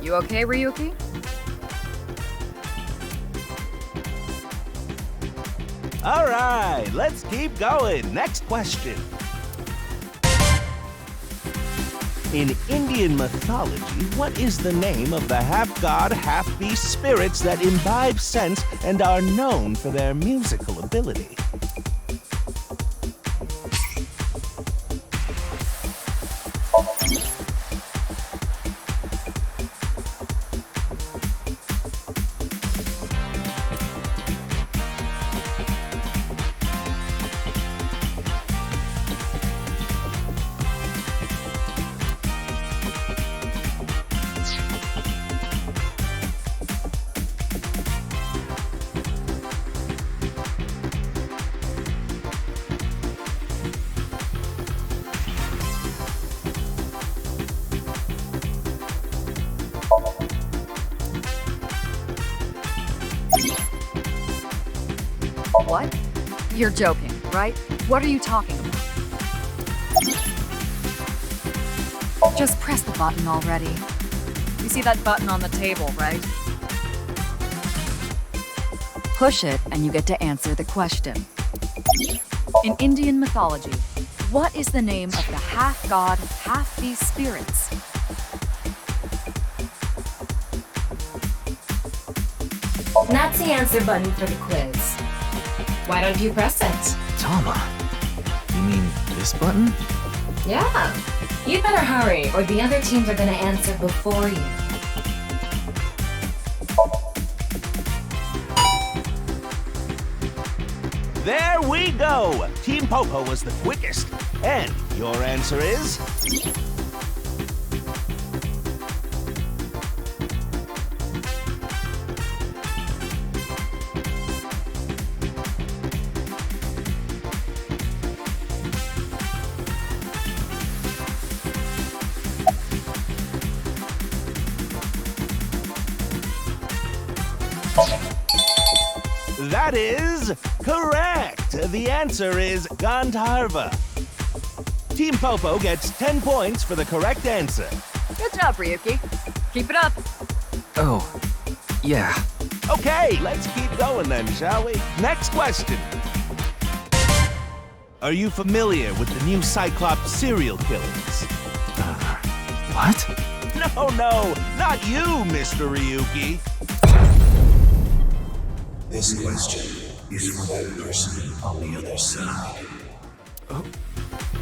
You okay, Ryuki? All right, let's keep going. Next question. In Indian mythology, what is the name of the half-god, half-beast spirits that imbibe sense and are known for their musical ability? What? You're joking, right? What are you talking about? Just press the button already. You see that button on the table, right? Push it and you get to answer the question. In Indian mythology, what is the name of the half-god, half-beast spirits? That's the answer button for the quiz. Why don't you press it? Tama. You mean this button? Yeah. You better hurry, or the other teams are gonna answer before you. There we go! Team Popo was the quickest. And your answer is? That is correct. The answer is Gandharva. Team Popo gets 10 points for the correct answer. Good job, Ryuki. Keep it up. Oh, yeah. Okay, let's keep going then, shall we? Next question. Are you familiar with the new Cyclops serial killings? What? No, not you, Mr. Ryuki. This question is for that person on the other side.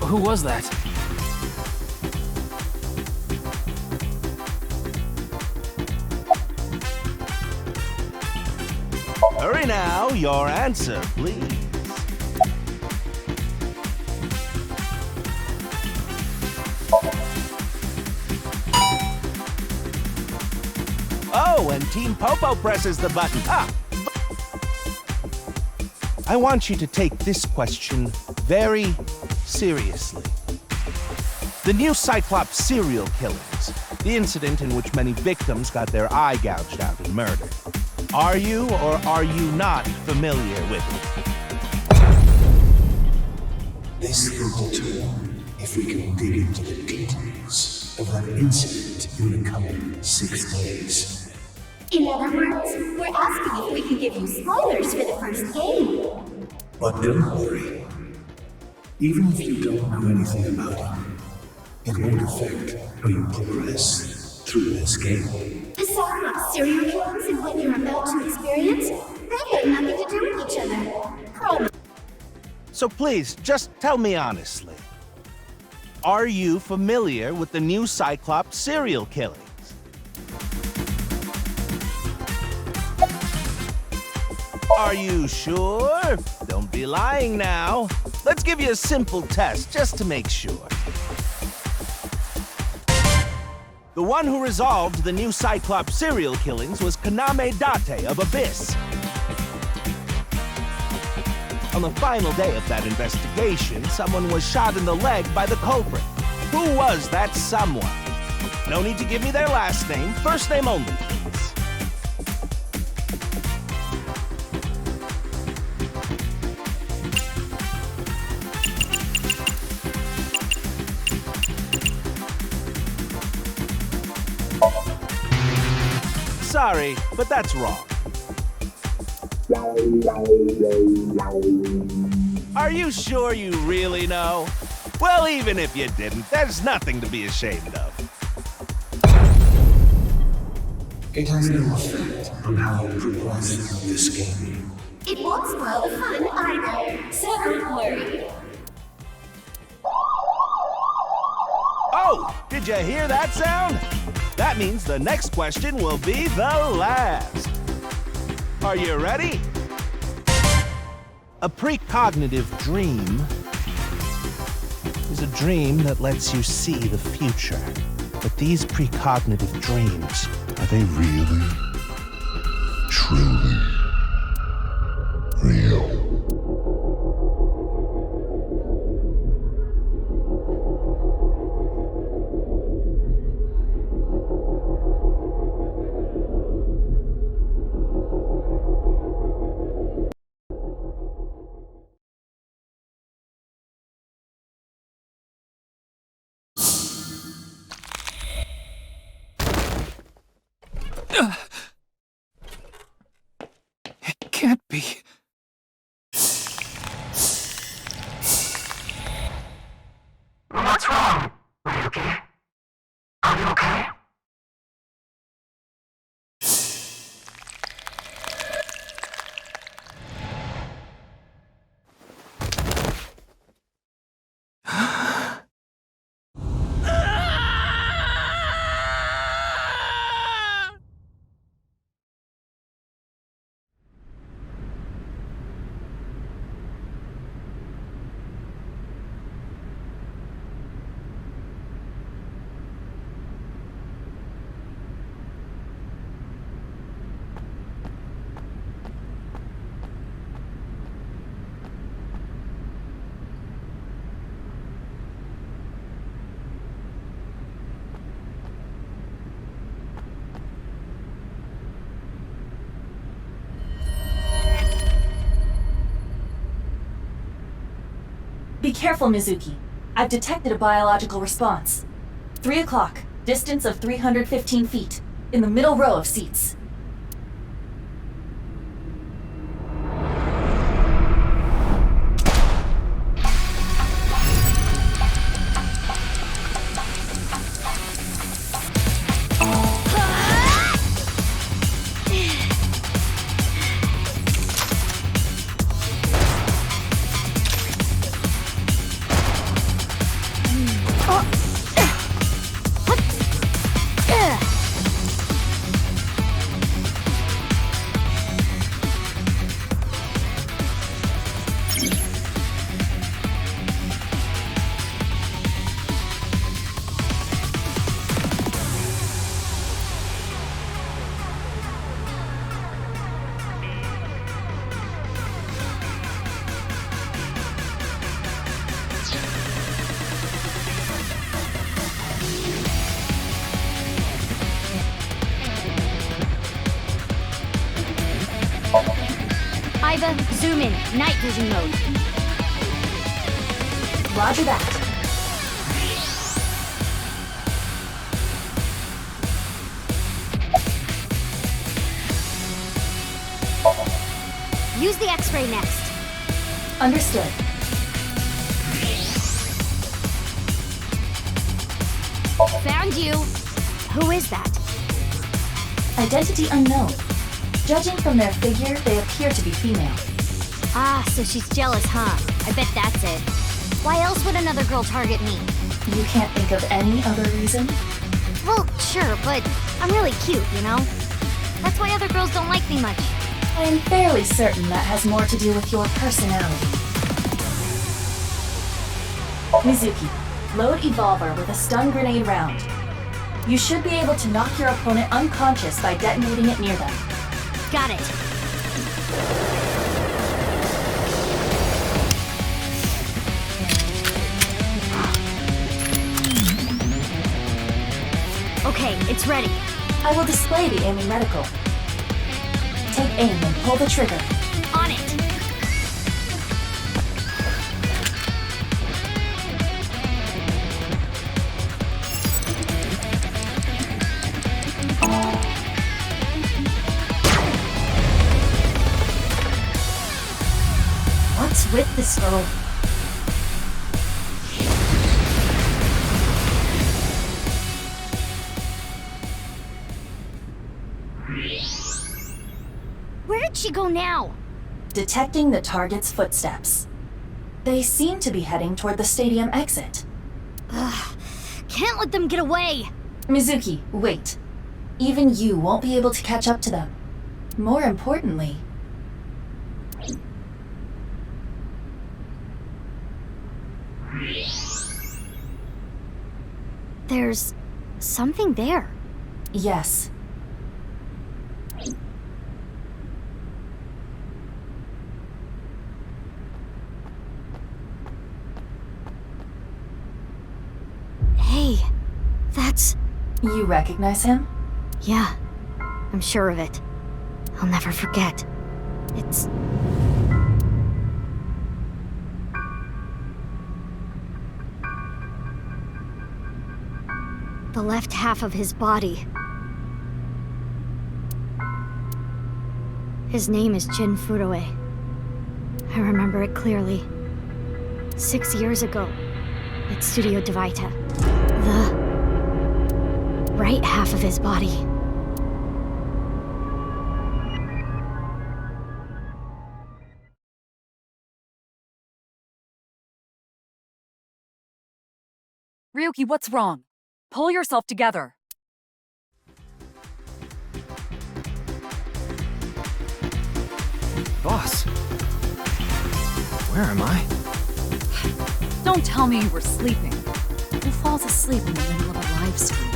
Who was that? Hurry now, your answer, please. Oh, and Team Popo presses the button. I want you to take this question very seriously. The new Cyclops serial killings, the incident in which many victims got their eye gouged out and murdered. Are you or are you not familiar with it? This will determine if we can dig into the details of that incident in the coming 6 days. In other words, we're asking if we can give you spoilers for the first game. But don't worry. Even if you don't know anything about it, it won't affect how you progress through this game. The Cyclops serial killings and what you're about to experience, they've got nothing to do with each other. Promise. So please, just tell me honestly. Are you familiar with the new Cyclops serial killings? Are you sure? Don't be lying now. Let's give you a simple test just to make sure. The one who resolved the new Cyclops serial killings was Kaname Date of Abyss. On the final day of that investigation, someone was shot in the leg by the culprit. Who was that someone? No need to give me their last name, first name only, please. Sorry, but that's wrong. Are you sure you really know? Well, even if you didn't, there's nothing to be ashamed of. It has no effect on how you progress through this game. It won't spoil the fun either, so don't worry. Oh, did you hear that sound? That means the next question will be the last. Are you ready? A precognitive dream is a dream that lets you see the future. But these precognitive dreams, Are they really, truly real? It can't be. What's wrong, Ryuki? Are you okay? Be careful, Mizuki. I've detected a biological response. 3 o'clock, distance of 315 feet, in the middle row of seats. Aiba, zoom in. Night vision mode. Roger that. Use the X-ray next. Understood. Found you. Who is that? Identity unknown. Judging from their figure, they appear to be female. Ah, so she's jealous, huh? I bet that's it. Why else would another girl target me? You can't think of any other reason? Well, sure, but I'm really cute, you know? That's why other girls don't like me much. I am fairly certain that has more to do with your personality. Mizuki, load Evolver with a stun grenade round. You should be able to knock your opponent unconscious by detonating it near them. Got it. Okay, it's ready. I will display the aiming reticle. Take aim and pull the trigger. On it. with this girl. Where did she go now? Detecting the target's footsteps. They seem to be heading toward the stadium exit. Ugh, can't let them get away. Mizuki, wait. Even you won't be able to catch up to them. More importantly... There's something there. Yes. Hey, that's... You recognize him? Yeah, I'm sure of it. I'll never forget. It's... the left half of his body. His name is Jin Furue. I remember it clearly. 6 years ago, at Studio Devaita. The right half of his body. Ryuki, what's wrong? Pull yourself together. Boss. Where am I? Don't tell me you were sleeping. Who falls asleep in the middle of a live stream?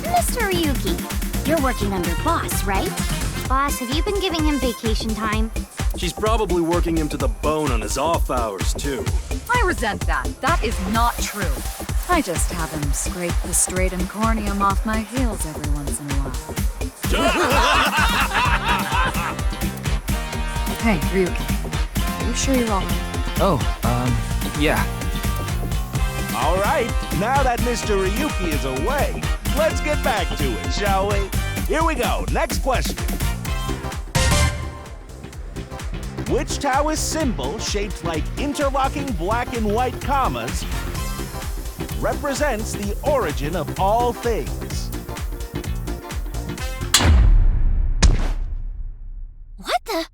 Mr. Ryuki, you're working under Boss, right? Boss, have you been giving him vacation time? She's probably working him to the bone on his off hours, too. I resent that. That is not true. I just have him scrape the stratum corneum off my heels every once in a while. Hey, Ryuki. Are you sure you're all right? Oh, yeah. All right, now that Mr. Ryuki is away, let's get back to it, shall we? Here we go, next question. Which Taoist symbol, shaped like interlocking black and white commas, represents the origin of all things? What the?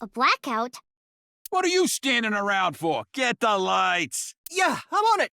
A blackout? What are you standing around for? Get the lights! Yeah, I'm on it!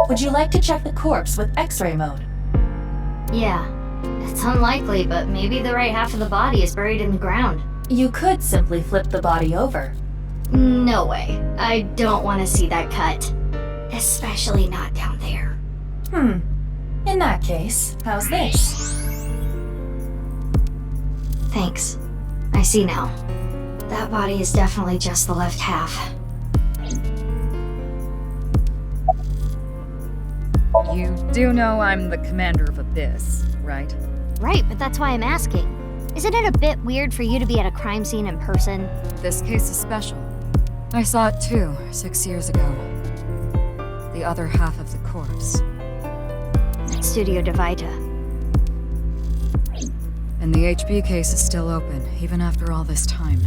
Would you like to check the corpse with X-ray mode? Yeah. It's unlikely, but maybe the right half of the body is buried in the ground. You could simply flip the body over. No way. I don't want to see that cut. Especially not down there. In that case, how's this? Thanks. I see now. That body is definitely just the left half. You do know I'm the commander of Abyss, right? Right, but that's why I'm asking. Isn't it a bit weird for you to be at a crime scene in person? This case is special. I saw it too, 6 years ago. The other half of the corpse. At Studio Devaita. And the HB case is still open, even after all this time.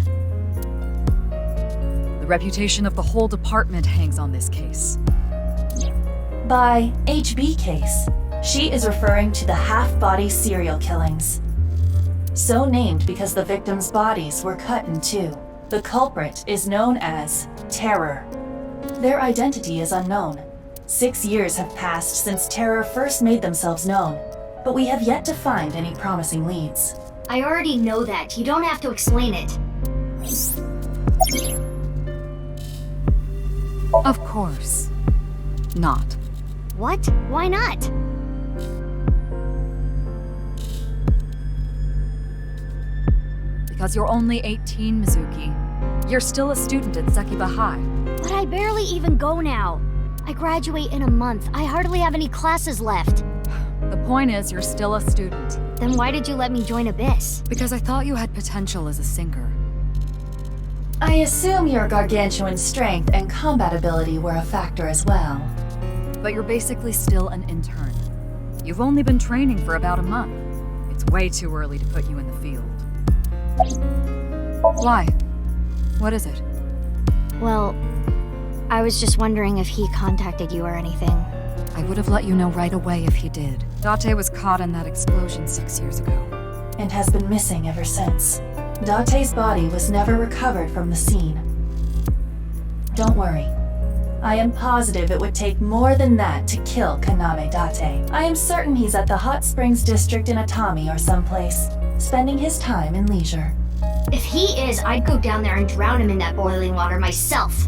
The reputation of the whole department hangs on this case. By HB case, she is referring to the half-body serial killings. So named because the victims' bodies were cut in two. The culprit is known as Terror. Their identity is unknown. 6 years have passed since Terror first made themselves known, but we have yet to find any promising leads. I already know that. You don't have to explain it. Of course. Not. What? Why not? Because you're only 18, Mizuki. You're still a student at Sekiba High. But I barely even go now. I graduate in a month. I hardly have any classes left. The point is, you're still a student. Then why did you let me join Abyss? Because I thought you had potential as a sinker. I assume your gargantuan strength and combat ability were a factor as well. But you're basically still an intern. You've only been training for about a month. It's way too early to put you in the field. Why? What is it? Well, I was just wondering if he contacted you or anything. I would have let you know right away if he did. Date was caught in that explosion 6 years ago. And has been missing ever since. Date's body was never recovered from the scene. Don't worry. I am positive it would take more than that to kill Kaname Date. I am certain he's at the Hot Springs district in Atami or someplace, spending his time in leisure. If he is, I'd go down there and drown him in that boiling water myself.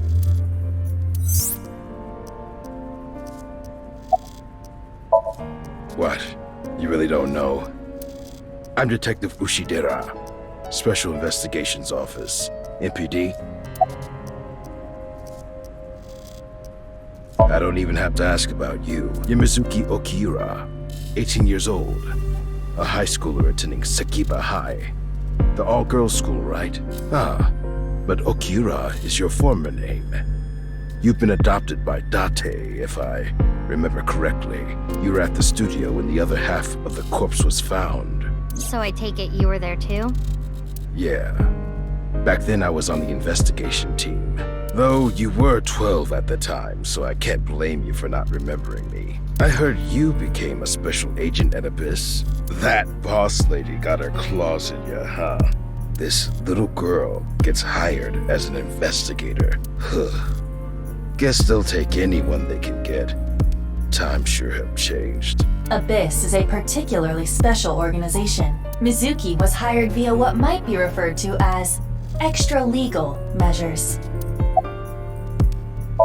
What? You really don't know? I'm Detective Ushidera, Special Investigations Office, MPD. I don't even have to ask about you. You're Mizuki Okira, 18 years old, a high schooler attending Sekiba High. The all-girls school, right? Ah, but Okira is your former name. You've been adopted by Date, if I remember correctly. You were at the studio when the other half of the corpse was found. So I take it you were there too? Yeah. Back then I was on the investigation team. Though you were 12 at the time, so I can't blame you for not remembering me. I heard you became a special agent at Abyss. That boss lady got her claws in you, huh? This little girl gets hired as an investigator. Huh. Guess they'll take anyone they can get. Times sure have changed. Abyss is a particularly special organization. Mizuki was hired via what might be referred to as extra-legal measures.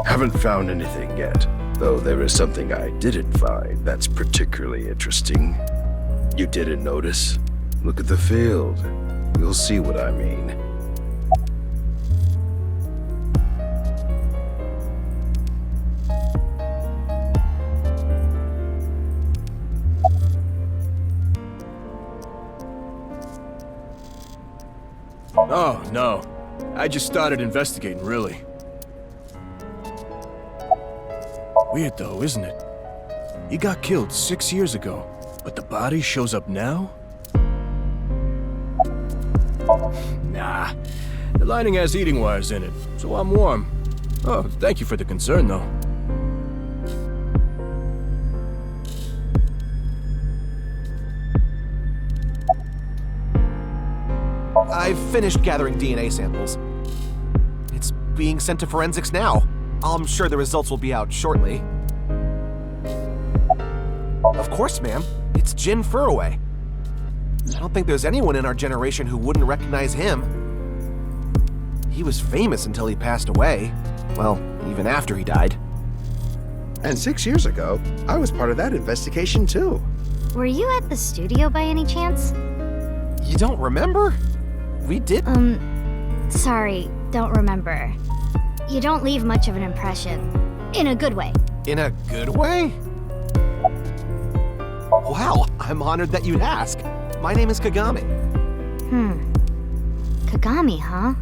Haven't found anything yet, though there is something I didn't find that's particularly interesting. You didn't notice? Look at the field. You'll see what I mean. Oh, no. I just started investigating, really. Weird though, isn't it? He got killed 6 years ago, but the body shows up now? Nah. The lining has heating wires in it, so I'm warm. Oh, thank you for the concern, though. I've finished gathering DNA samples. It's being sent to forensics now. I'm sure the results will be out shortly. Of course, ma'am. It's Jin Furroway. I don't think there's anyone in our generation who wouldn't recognize him. He was famous until he passed away. Well, even after he died. And 6 years ago, I was part of that investigation too. Were you at the studio by any chance? You don't remember? We did. Sorry, don't remember. You don't leave much of an impression. In a good way. In a good way? Wow, I'm honored that you'd ask. My name is Kagami. Kagami, huh?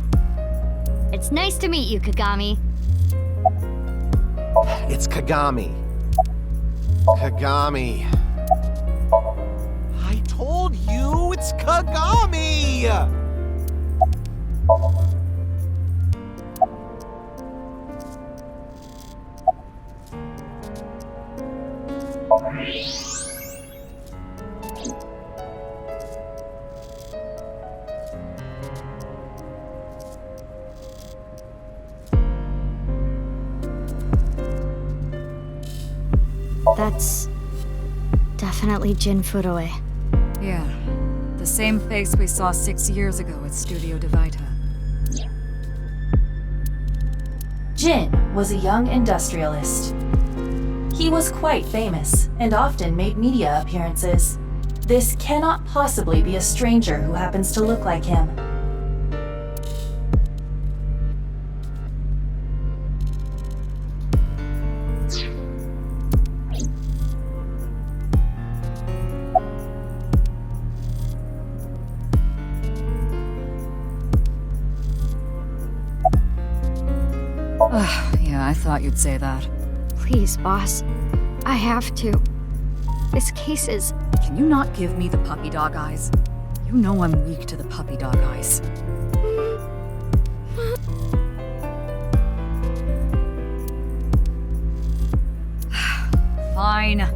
It's nice to meet you, Kagami. It's Kagami. Kagami. I told you it's Kagami! That's definitely Jin Furuwe. Yeah, the same face we saw 6 years ago at Studio Divita. Jin was a young industrialist. He was quite famous and often made media appearances. This cannot possibly be a stranger who happens to look like him. Yeah, I thought you'd say that. Please, boss. I have to. This case is... Can you not give me the puppy dog eyes? You know I'm weak to the puppy dog eyes. Fine.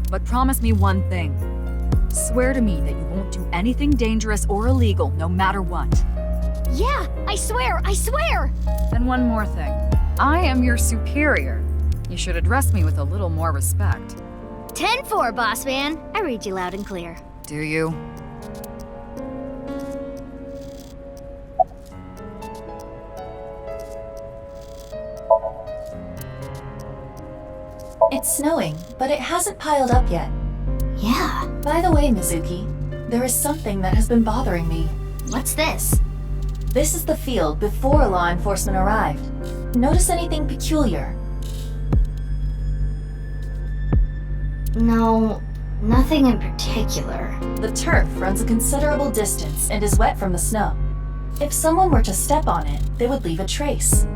But promise me one thing. Swear to me that you won't do anything dangerous or illegal, no matter what. Yeah, I swear! I swear! Then one more thing. I am your superior. You should address me with a little more respect. 10-4, boss man. I read you loud and clear. Do you? It's snowing, but it hasn't piled up yet. Yeah. By the way, Mizuki, there is something that has been bothering me. What's this? This is the field before law enforcement arrived. Notice anything peculiar? No, nothing in particular. The turf runs a considerable distance and is wet from the snow. If someone were to step on it, they would leave a trace.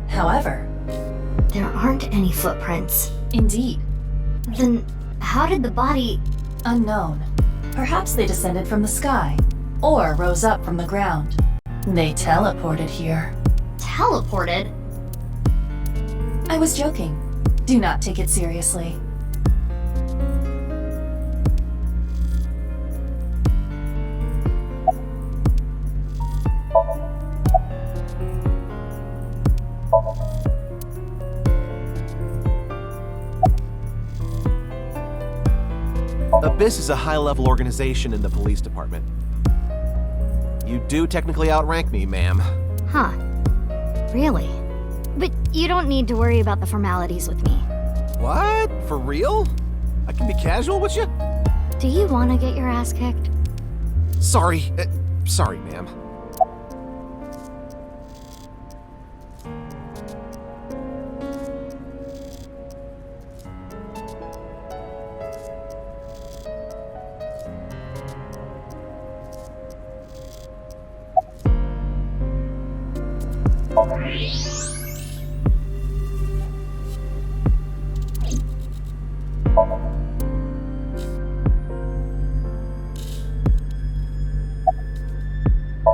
However, there aren't any footprints. Indeed. Then how did the body... Unknown. Perhaps they descended from the sky, or rose up from the ground. They teleported here. Teleported? I was joking. Do not take it seriously. Abyss is a high-level organization in the police department. You do technically outrank me, ma'am. Huh. Really? But you don't need to worry about the formalities with me. What? For real? I can be casual with you? Do you want to get your ass kicked? Sorry. Sorry, ma'am.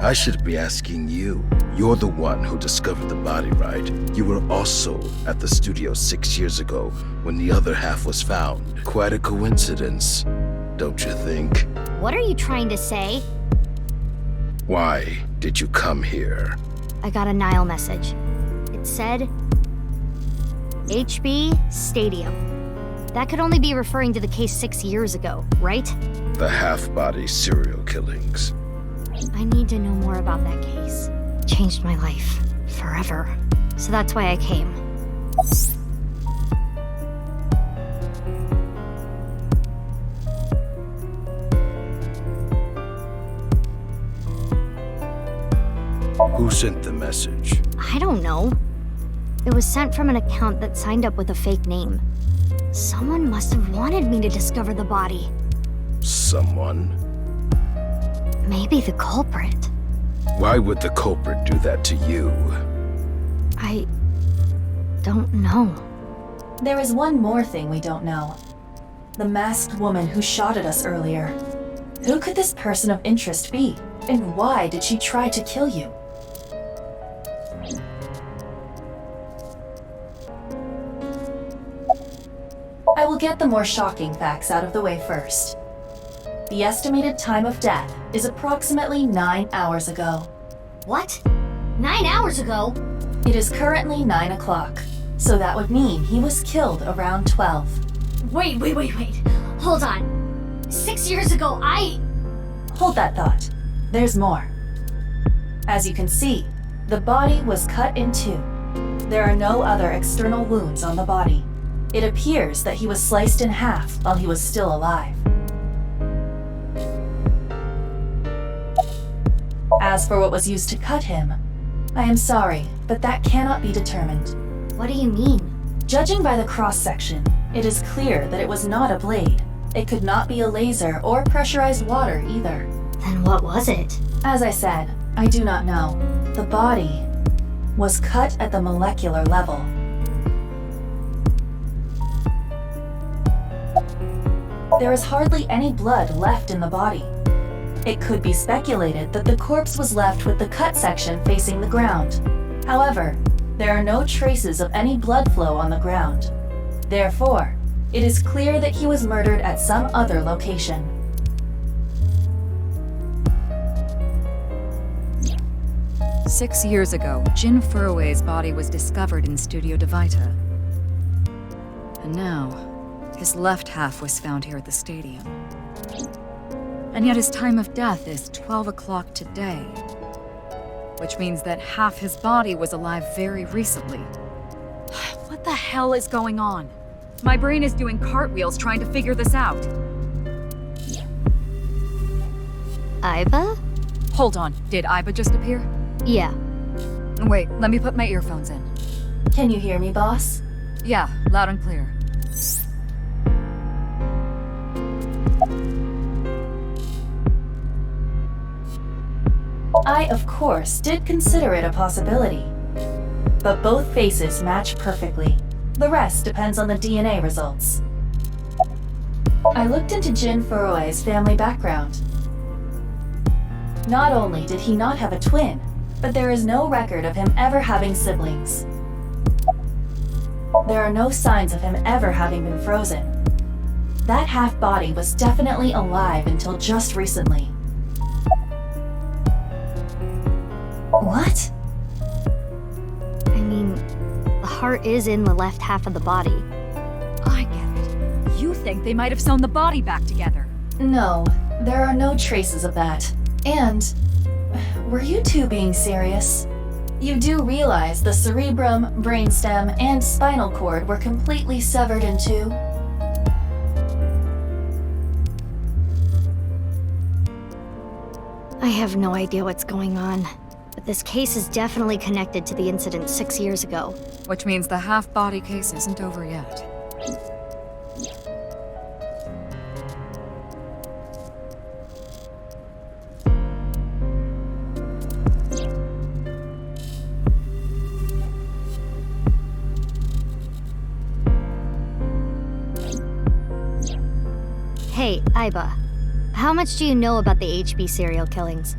I should be asking you. You're the one who discovered the body, right? You were also at the studio 6 years ago when the other half was found. Quite a coincidence, don't you think? What are you trying to say? Why did you come here? I got a Nile message. It said... HB Stadium. That could only be referring to the case 6 years ago, right? The half-body serial killings. I need to know more about that case. It changed my life. Forever. So that's why I came. Who sent the message? I don't know. It was sent from an account that signed up with a fake name. Someone must have wanted me to discover the body. Someone? Maybe the culprit. Why would the culprit do that to you? I don't know. There is one more thing we don't know. The masked woman who shot at us earlier. Who could this person of interest be? And why did she try to kill you? I will get the more shocking facts out of the way first. The estimated time of death is approximately 9 hours ago. What? 9 hours ago? It is currently 9 o'clock, so that would mean he was killed around 12. Wait. Hold on. 6 years ago, Hold that thought. There's more. As you can see, the body was cut in two. There are no other external wounds on the body. It appears that he was sliced in half while he was still alive. As for what was used to cut him, I am sorry, but that cannot be determined. What do you mean? Judging by the cross-section, it is clear that it was not a blade. It could not be a laser or pressurized water either. Then what was it? As I said, I do not know. The body was cut at the molecular level. There is hardly any blood left in the body. It could be speculated that the corpse was left with the cut section facing the ground. However, there are no traces of any blood flow on the ground. Therefore, it is clear that he was murdered at some other location. "6 years ago, Jin Furue's body was discovered in Studio Divita. And now, his left half was found here at the stadium. And yet his time of death is 12 o'clock today, which means that half his body was alive very recently. What the hell is going on? My brain is doing cartwheels trying to figure this out. Aiba? Hold on, did Aiba just appear? Yeah. Wait, let me put my earphones in. Can you hear me, boss? Yeah, loud and clear. I, of course, did consider it a possibility. But both faces match perfectly. The rest depends on the DNA results. I looked into Jin Furue's family background. Not only did he not have a twin, but there is no record of him ever having siblings. There are no signs of him ever having been frozen. That half-body was definitely alive until just recently. What? I mean, the heart is in the left half of the body. I get it. You think they might have sewn the body back together? No, there are no traces of that. And, were you two being serious? You do realize the cerebrum, brainstem, and spinal cord were completely severed in two? I have no idea what's going on, but this case is definitely connected to the incident 6 years ago. Which means the half-body case isn't over yet. Hey, Aiba. How much do you know about the HB serial killings?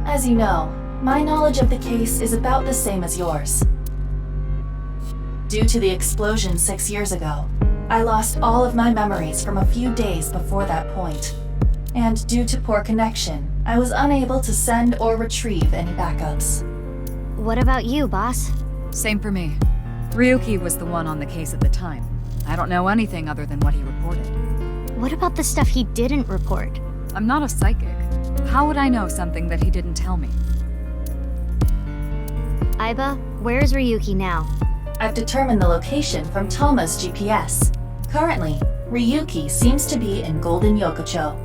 As you know, my knowledge of the case is about the same as yours. Due to the explosion 6 years ago, I lost all of my memories from a few days before that point. And due to poor connection, I was unable to send or retrieve any backups. What about you, boss? Same for me. Ryuki was the one on the case at the time. I don't know anything other than what he reported. What about the stuff he didn't report? I'm not a psychic. How would I know something that he didn't tell me? Aiba, where's Ryuki now? I've determined the location from Tama's GPS. Currently, Ryuki seems to be in Golden Yokocho.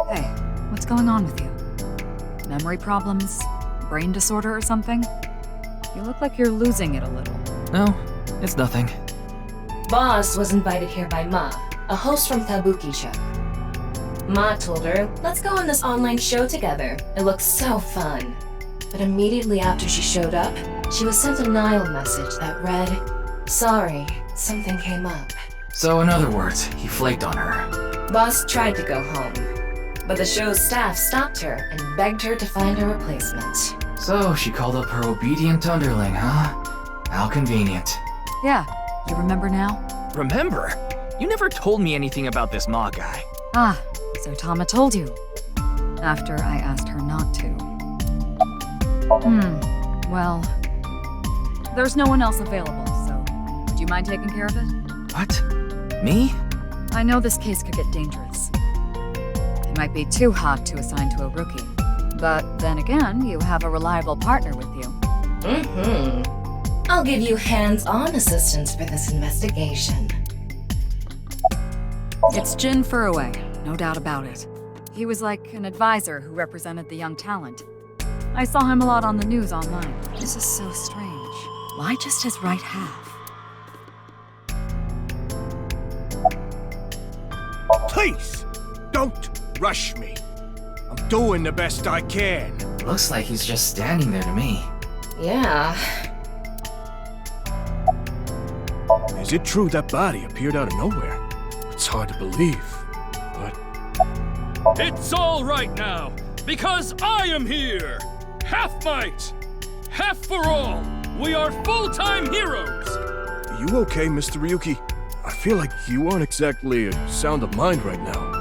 Hey, what's going on with you? Memory problems? Brain disorder or something? You look like you're losing it a little. No, it's nothing. Boss was invited here by Ma, a host from Kabuki-cho. Ma told her, let's go on this online show together. It looks so fun. but immediately after she showed up, she was sent a Nile message that read, "Sorry, something came up." So in other words, he flaked on her. Boss tried to go home, but the show's staff stopped her and begged her to find a replacement. So she called up her obedient underling, huh? How convenient. Yeah, you remember now? Remember? You never told me anything about this Ma guy. Ah, so Tama told you. After I asked her not to. Well, there's no one else available, so would you mind taking care of it? What? Me? I know this case could get dangerous. It might be too hot to assign to a rookie. But then again, you have a reliable partner with you. I'll give you hands-on assistance for this investigation. It's Jin Furue, no doubt about it. He was like an advisor who represented the young talent. I saw him a lot on the news online. This is so strange. Why just his right half? Please, don't rush me. I'm doing the best I can. Looks like he's just standing there to me. Yeah. Is it true that body appeared out of nowhere? It's hard to believe, but... It's all right now, because I am here! Half might! Half for all! We are full-time heroes! Are you okay, Mr. Ryuki? I feel like you aren't exactly sound of mind right now.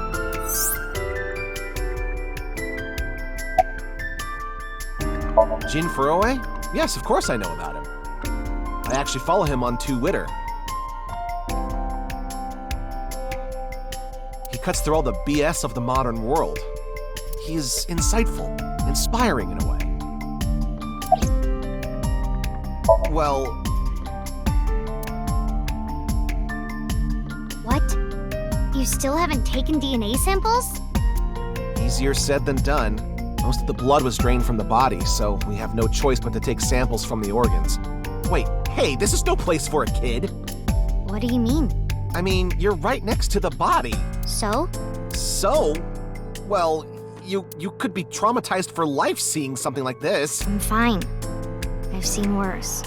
Jin Furue? Yes, of course I know about him. I actually follow him on Twitter. He cuts through all the BS of the modern world. He's insightful, inspiring in a way. Well... What? You still haven't taken DNA samples? Easier said than done. Most of the blood was drained from the body, so we have no choice but to take samples from the organs. Wait, hey, this is no place for a kid. What do you mean? I mean, you're right next to the body. So? So? Well, you could be traumatized for life seeing something like this. I'm fine. I've seen worse.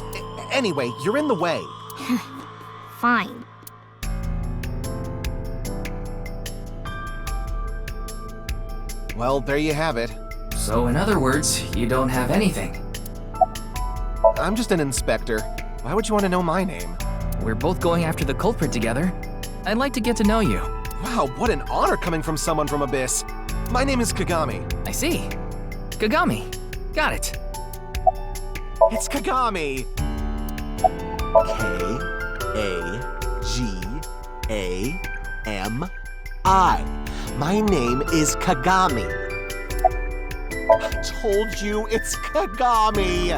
Anyway, you're in the way. Fine. Well, there you have it. So in other words, you don't have anything. I'm just an inspector. Why would you want to know my name? We're both going after the culprit together. I'd like to get to know you. Wow, what an honor coming from someone from Abyss. My name is Kagami. I see. Kagami. Got it. It's Kagami. K-A-G-A-M-I. My name is Kagami. I told you, it's Kagami.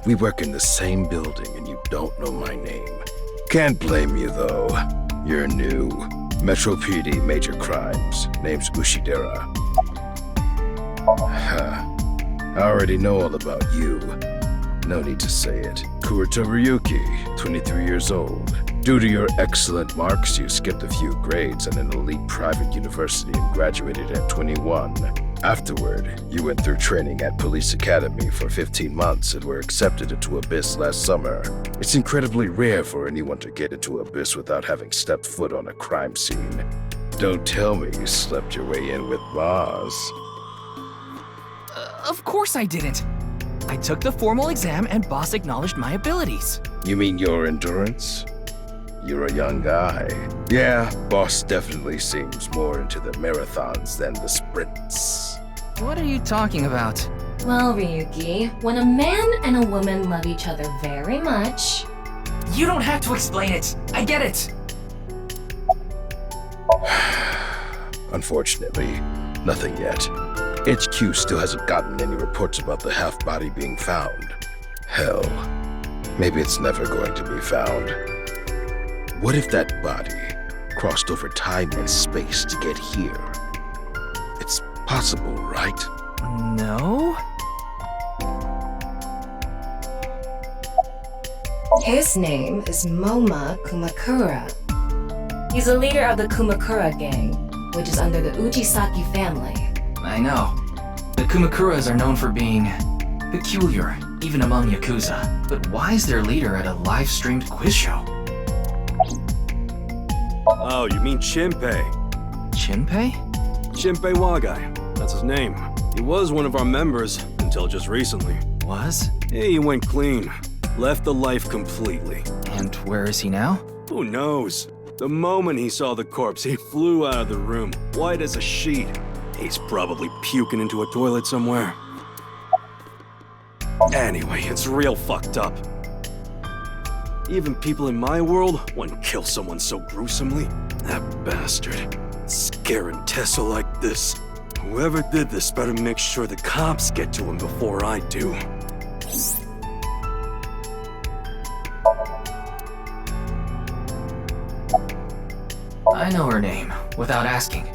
We work in the same building and you don't know my name. Can't blame you though. You're new. Metro PD, major crimes. Name's Ushidera. I already know all about you. No need to say it. Kurita Ryuki, 23 years old. Due to your excellent marks, you skipped a few grades at an elite private university and graduated at 21. Afterward, you went through training at Police Academy for 15 months and were accepted into Abyss last summer. It's incredibly rare for anyone to get into Abyss without having stepped foot on a crime scene. Don't tell me you slept your way in with Maz. Of course I didn't. I took the formal exam and boss acknowledged my abilities. You mean your endurance? You're a young guy. Yeah, boss definitely seems more into the marathons than the sprints. What are you talking about? Well, Ryuki, when a man and a woman love each other very much... You don't have to explain it. I get it. Unfortunately, nothing yet. HQ still hasn't gotten any reports about the half-body being found. Hell, maybe it's never going to be found. What if that body crossed over time and space to get here? It's possible, right? No? His name is Moma Kumakura. He's a leader of the Kumakura gang, which is under the Ujisaki family. I know. The Kumakuras are known for being peculiar, even among Yakuza. But why is their leader at a live-streamed quiz show? Oh, you mean Shinpei? Shinpei? Shinpei Wagai. That's his name. He was one of our members until just recently. Was? Yeah, he went clean. Left the life completely. And where is he now? Who knows? The moment he saw the corpse, he flew out of the room, white as a sheet. He's probably puking into a toilet somewhere. Anyway, it's real fucked up. Even people in my world wouldn't kill someone so gruesomely. That bastard. Scaring Tessa like this. Whoever did this better make sure the cops get to him before I do. I know her name, without asking.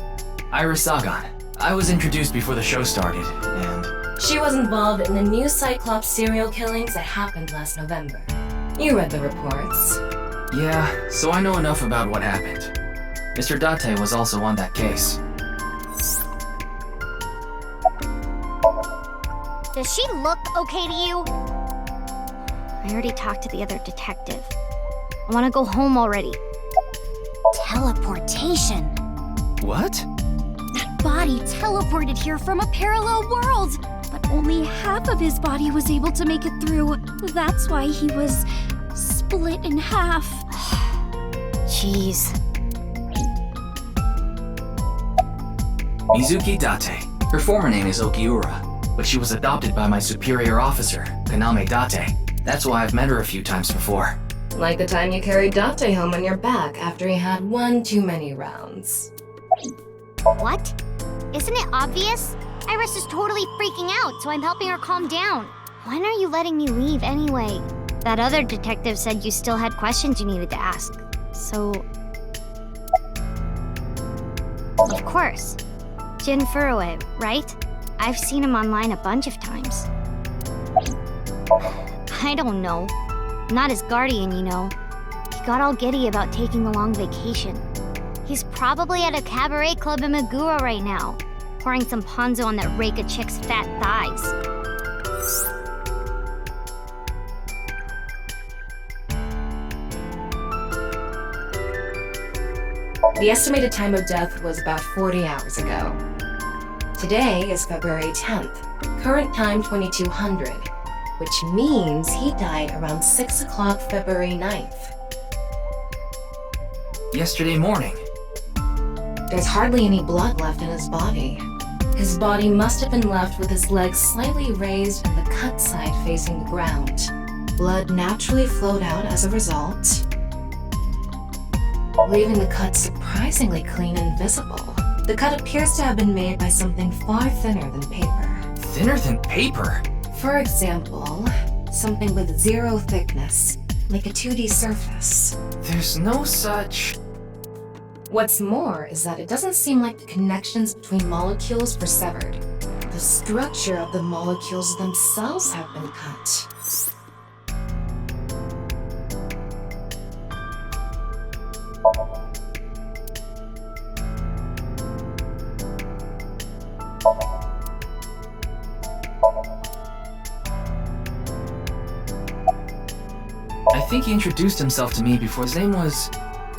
Iris Sagan. I was introduced before the show started, and... She was involved in the new Cyclops serial killings that happened last November. You read the reports. Yeah, so I know enough about what happened. Mr. Date was also on that case. Does she look okay to you? I already talked to the other detective. I want to go home already. Teleportation. What? That body teleported here from a parallel world, but only half of his body was able to make it through. That's why he was split in half. Jeez. Mizuki Date. Her former name is Okiura, but she was adopted by my superior officer, Kaname Date. That's why I've met her a few times before. Like the time you carried Date home on your back after he had one too many rounds. What? Isn't it obvious? Iris is totally freaking out, so I'm helping her calm down. When are you letting me leave anyway? That other detective said you still had questions you needed to ask. So... Of course. Jin Furue, right? I've seen him online a bunch of times. I don't know. Not his guardian, you know. He got all giddy about taking a long vacation. He's probably at a cabaret club in Meguro right now, pouring some ponzo on that Reika chick's fat thighs. The estimated time of death was about 40 hours ago. Today is February 10th, current time 2200, which means he died around 6 o'clock February 9th. Yesterday morning. There's hardly any blood left in his body. His body must have been left with his legs slightly raised and the cut side facing the ground. Blood naturally flowed out as a result, leaving the cut surprisingly clean and visible. The cut appears to have been made by something far thinner than paper. Thinner than paper? For example, something with zero thickness, like a 2D surface. There's no such... What's more is that it doesn't seem like the connections between molecules were severed. The structure of the molecules themselves have been cut. I think he introduced himself to me before his name was...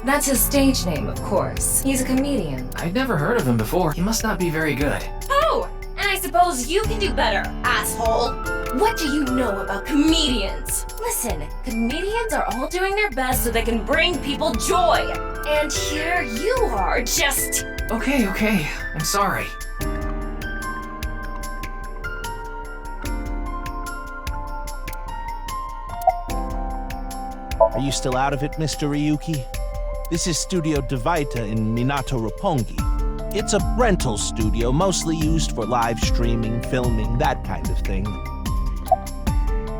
That's his stage name, of course. He's a comedian. I'd never heard of him before. He must not be very good. Oh! And I suppose you can do better, asshole! What do you know about comedians? Listen, comedians are all doing their best so they can bring people joy. And here you are, just... Okay. I'm sorry. Are you still out of it, Mr. Ryuki? This is Studio Devaita in Minato Roppongi. It's a rental studio mostly used for live streaming, filming, that kind of thing.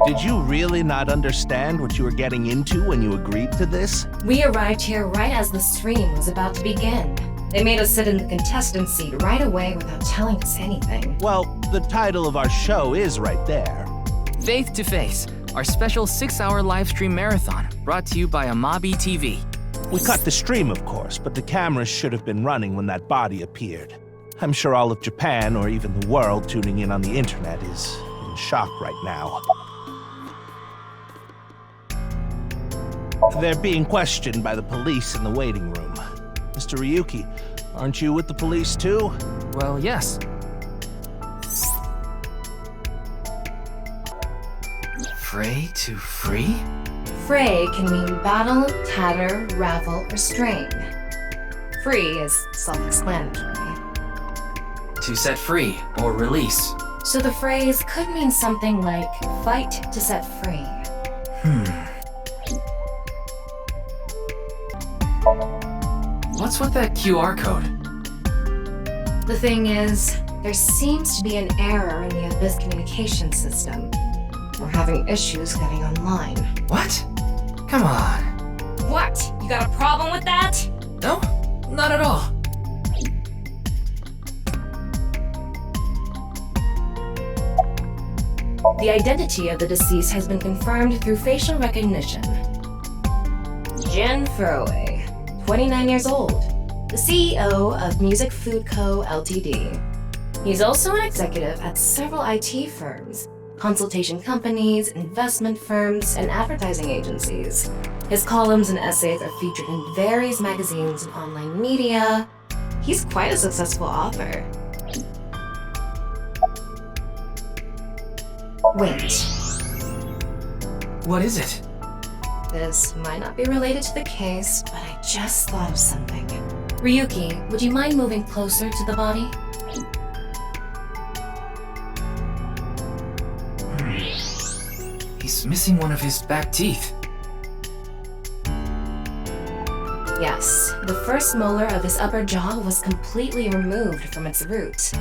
Did you really not understand what you were getting into when you agreed to this? We arrived here right as the stream was about to begin. They made us sit in the contestant seat right away without telling us anything. Well, the title of our show is right there. Faith to Face, our special 6-hour live stream marathon, brought to you by Amabi TV. We cut the stream, of course, but the cameras should have been running when that body appeared. I'm sure all of Japan, or even the world tuning in on the internet, is in shock right now. They're being questioned by the police in the waiting room. Mr. Ryuki, aren't you with the police too? Well, yes. Fray to free? Fray can mean battle, tatter, ravel, or strain. Free is self-explanatory. To set free or release. So the phrase could mean something like fight to set free. What's with that QR code? The thing is, there seems to be an error in the Abyss communication system. We're having issues getting online. What? Come on. What? You got a problem with that? No, not at all. The identity of the deceased has been confirmed through facial recognition. Jin Furue, 29 years old, the CEO of Music Food Co. Ltd. He's also an executive at several IT firms, consultation companies, investment firms, and advertising agencies. His columns and essays are featured in various magazines and online media. He's quite a successful author. Wait. What is it? This might not be related to the case, but I just thought of something. Ryuki, would you mind moving closer to the body? He's missing one of his back teeth. Yes, the first molar of his upper jaw was completely removed from its root.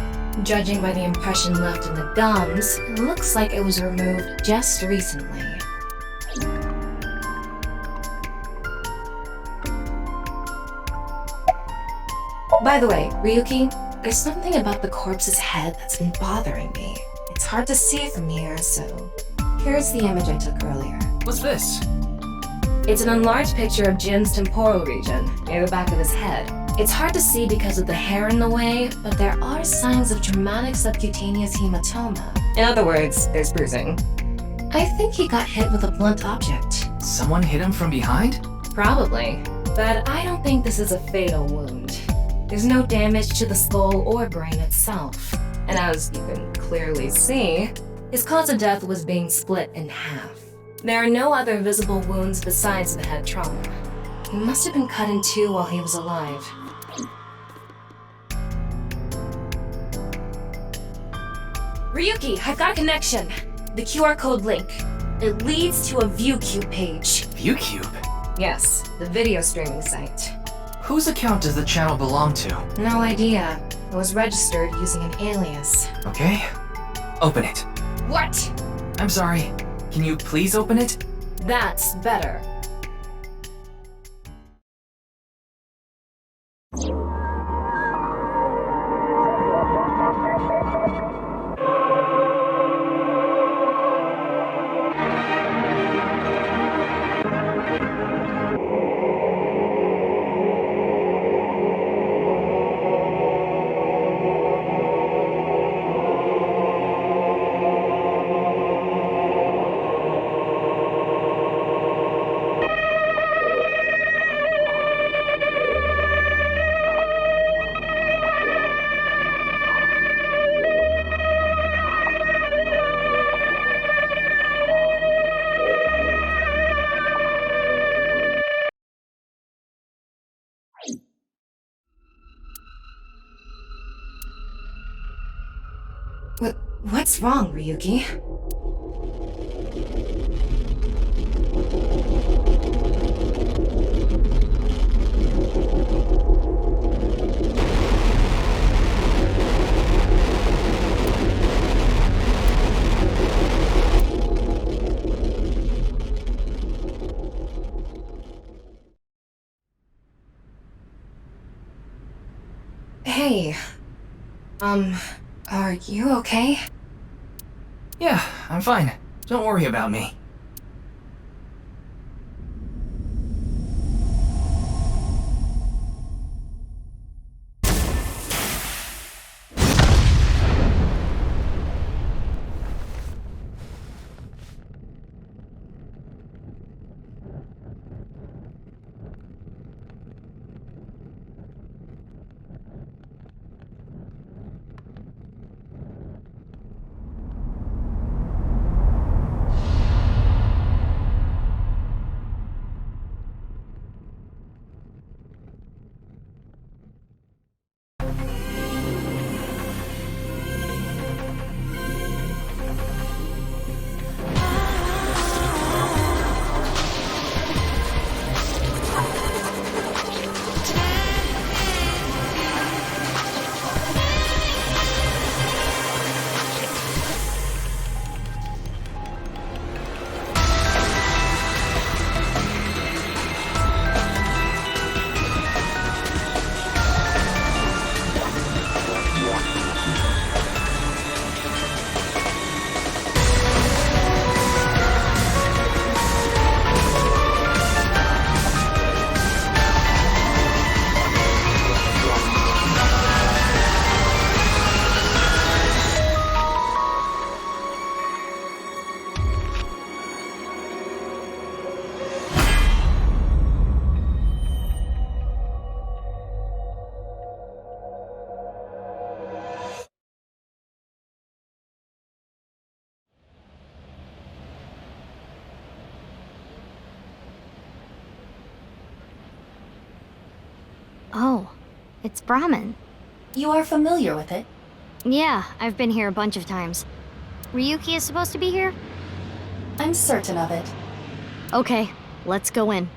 Judging by the impression left in the gums, it looks like it was removed just recently. By the way, Ryuki, there's something about the corpse's head that's been bothering me. It's hard to see from here, so here's the image I took earlier. What's this? It's an enlarged picture of Jin's temporal region, near the back of his head. It's hard to see because of the hair in the way, but there are signs of traumatic subcutaneous hematoma. In other words, there's bruising. I think he got hit with a blunt object. Someone hit him from behind? Probably, but I don't think this is a fatal wound. There's no damage to the skull or brain itself. And as you can clearly see, his cause of death was being split in half. There are no other visible wounds besides the head trauma. He must have been cut in two while he was alive. Ryuki, I've got a connection. The QR code link. It leads to a ViewCube page. ViewCube? Yes, the video streaming site. Whose account does the channel belong to? No idea. It was registered using an alias. Okay. Open it. What? I'm sorry. Can you please open it? That's better. What's wrong, Ryuki? Hey, are you okay? Yeah, I'm fine. Don't worry about me. Oh, it's Brahmin. You are familiar with it? Yeah, I've been here a bunch of times. Ryuki is supposed to be here? I'm certain of it. Okay, let's go in.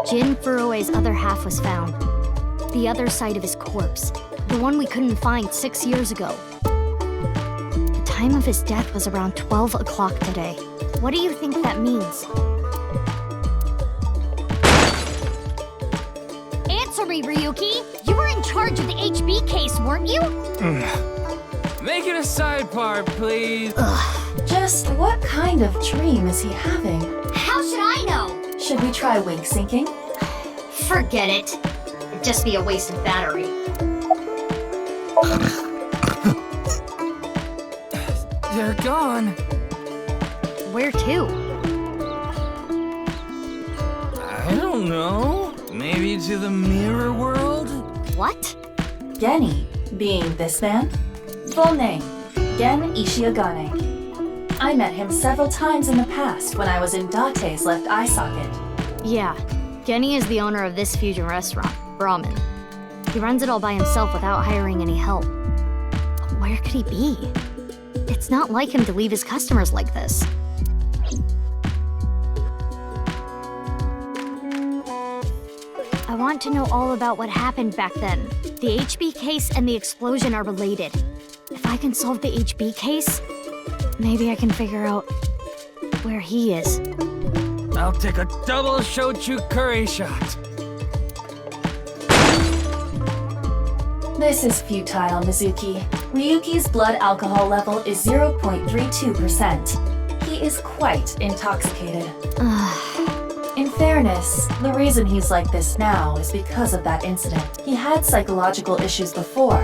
Jin Furue's other half was found. The other side of his corpse. The one we couldn't find 6 years ago. The time of his death was around 12 o'clock today. What do you think that means? Answer me, Ryuki! You were in charge of the HB case, weren't you? Make it a sidebar, please. Just what kind of dream is he having? How should I know? Should we try wink syncing? Forget it. It'd just be a waste of battery. They're gone. Where to? I don't know. Maybe to the mirror world? What? Geni, being this man? Full name, Gen Ishiagane. I met him several times in the past when I was in Date's left eye socket. Yeah, Geni is the owner of this fusion restaurant, Brahmin. He runs it all by himself without hiring any help. But where could he be? It's not like him to leave his customers like this. I want to know all about what happened back then. The HB case and the explosion are related. If I can solve the HB case, maybe I can figure out where he is. I'll take a double shochu curry shot. This is futile, Mizuki. Ryuki's blood alcohol level is 0.32%. He is quite intoxicated. In fairness, the reason he's like this now is because of that incident. He had psychological issues before,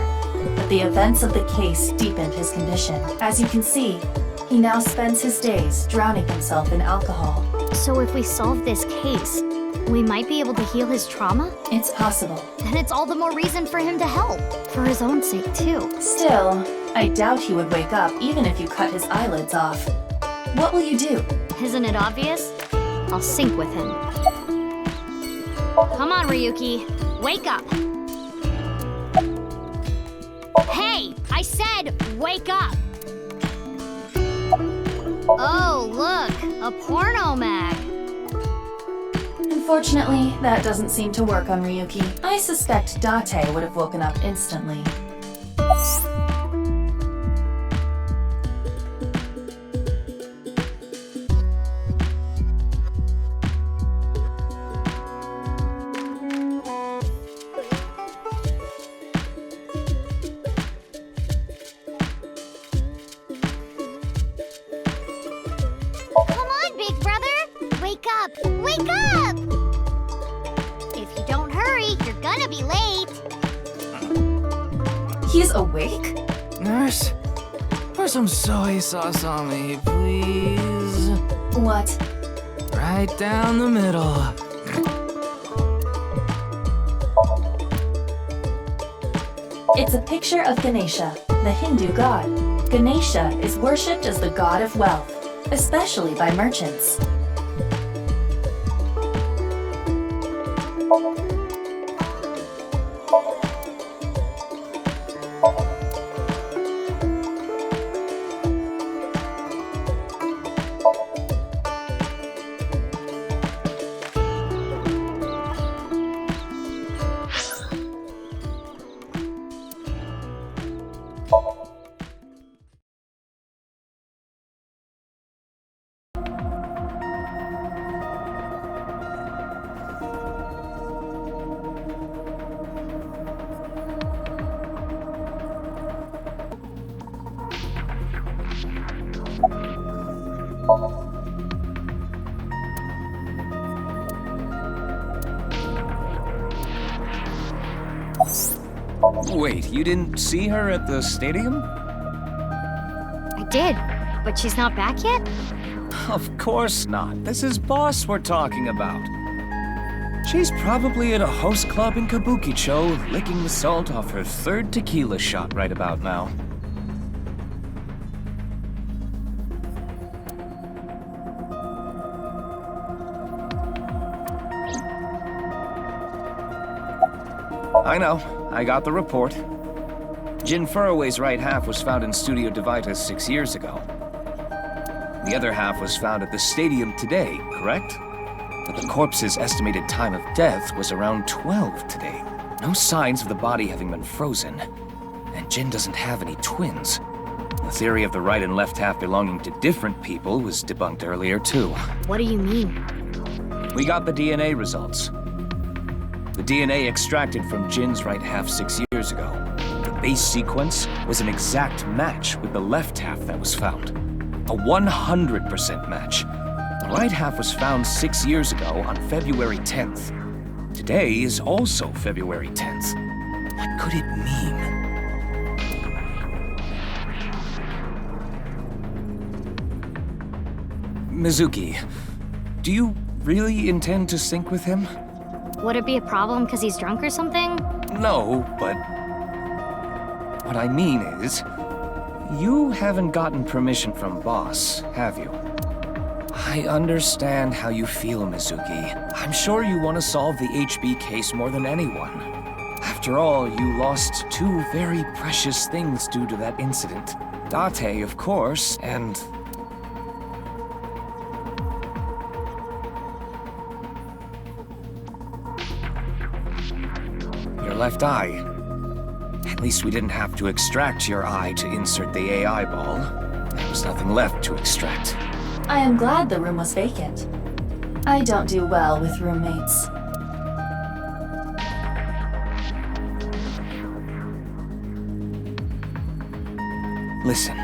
but the events of the case deepened his condition. As you can see, he now spends his days drowning himself in alcohol. So if we solve this case, we might be able to heal his trauma? It's possible. Then it's all the more reason for him to help. For his own sake, too. Still, I doubt he would wake up even if you cut his eyelids off. What will you do? Isn't it obvious? I'll sync with him. Come on, Ryuki. Wake up. Hey! I said wake up! Oh, look! A porno mag! Unfortunately, that doesn't seem to work on Ryuki. I suspect Date would have woken up instantly. Come on, big brother! Wake up! Wake up! If you don't hurry, you're gonna be late. He's awake? Nurse, pour some soy sauce on me, please. What? Right down the middle. It's a picture of Ganesha, the Hindu god. Ganesha is worshipped as the god of wealth, especially by merchants. Wait, you didn't see her at the stadium? I did, but she's not back yet? Of course not. This is Boss we're talking about. She's probably at a host club in Kabukicho, licking the salt off her third tequila shot right about now. I know. I got the report. Jin Furroway's right half was found in Studio Divita 6 years ago. The other half was found at the stadium today, correct? But the corpse's estimated time of death was around 12 today. No signs of the body having been frozen. And Jin doesn't have any twins. The theory of the right and left half belonging to different people was debunked earlier, too. What do you mean? We got the DNA results. The DNA extracted from Jin's right half 6 years ago. The base sequence was an exact match with the left half that was found. A 100% match. The right half was found 6 years ago on February 10th. Today is also February 10th. What could it mean? Mizuki, do you really intend to sync with him? Would it be a problem because he's drunk or something? No, but what I mean is, you haven't gotten permission from Boss, have you? I understand how you feel, Mizuki. I'm sure you want to solve the HB case more than anyone. After all, you lost two very precious things due to that incident. Date, of course, and... your left eye. At least we didn't have to extract your eye to insert the AI ball. There was nothing left to extract. I am glad the room was vacant. I don't do well with roommates. Listen,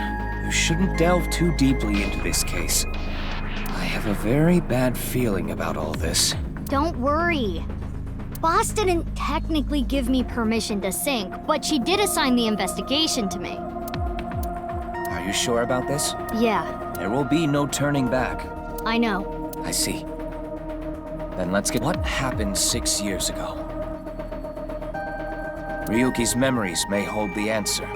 you shouldn't delve too deeply into this case. I have a very bad feeling about all this. Don't worry. Boss didn't technically give me permission to sync, but she did assign the investigation to me. Are you sure about this? Yeah. There will be no turning back. I know. I see. Then let's get what happened 6 years ago. Ryuki's memories may hold the answer.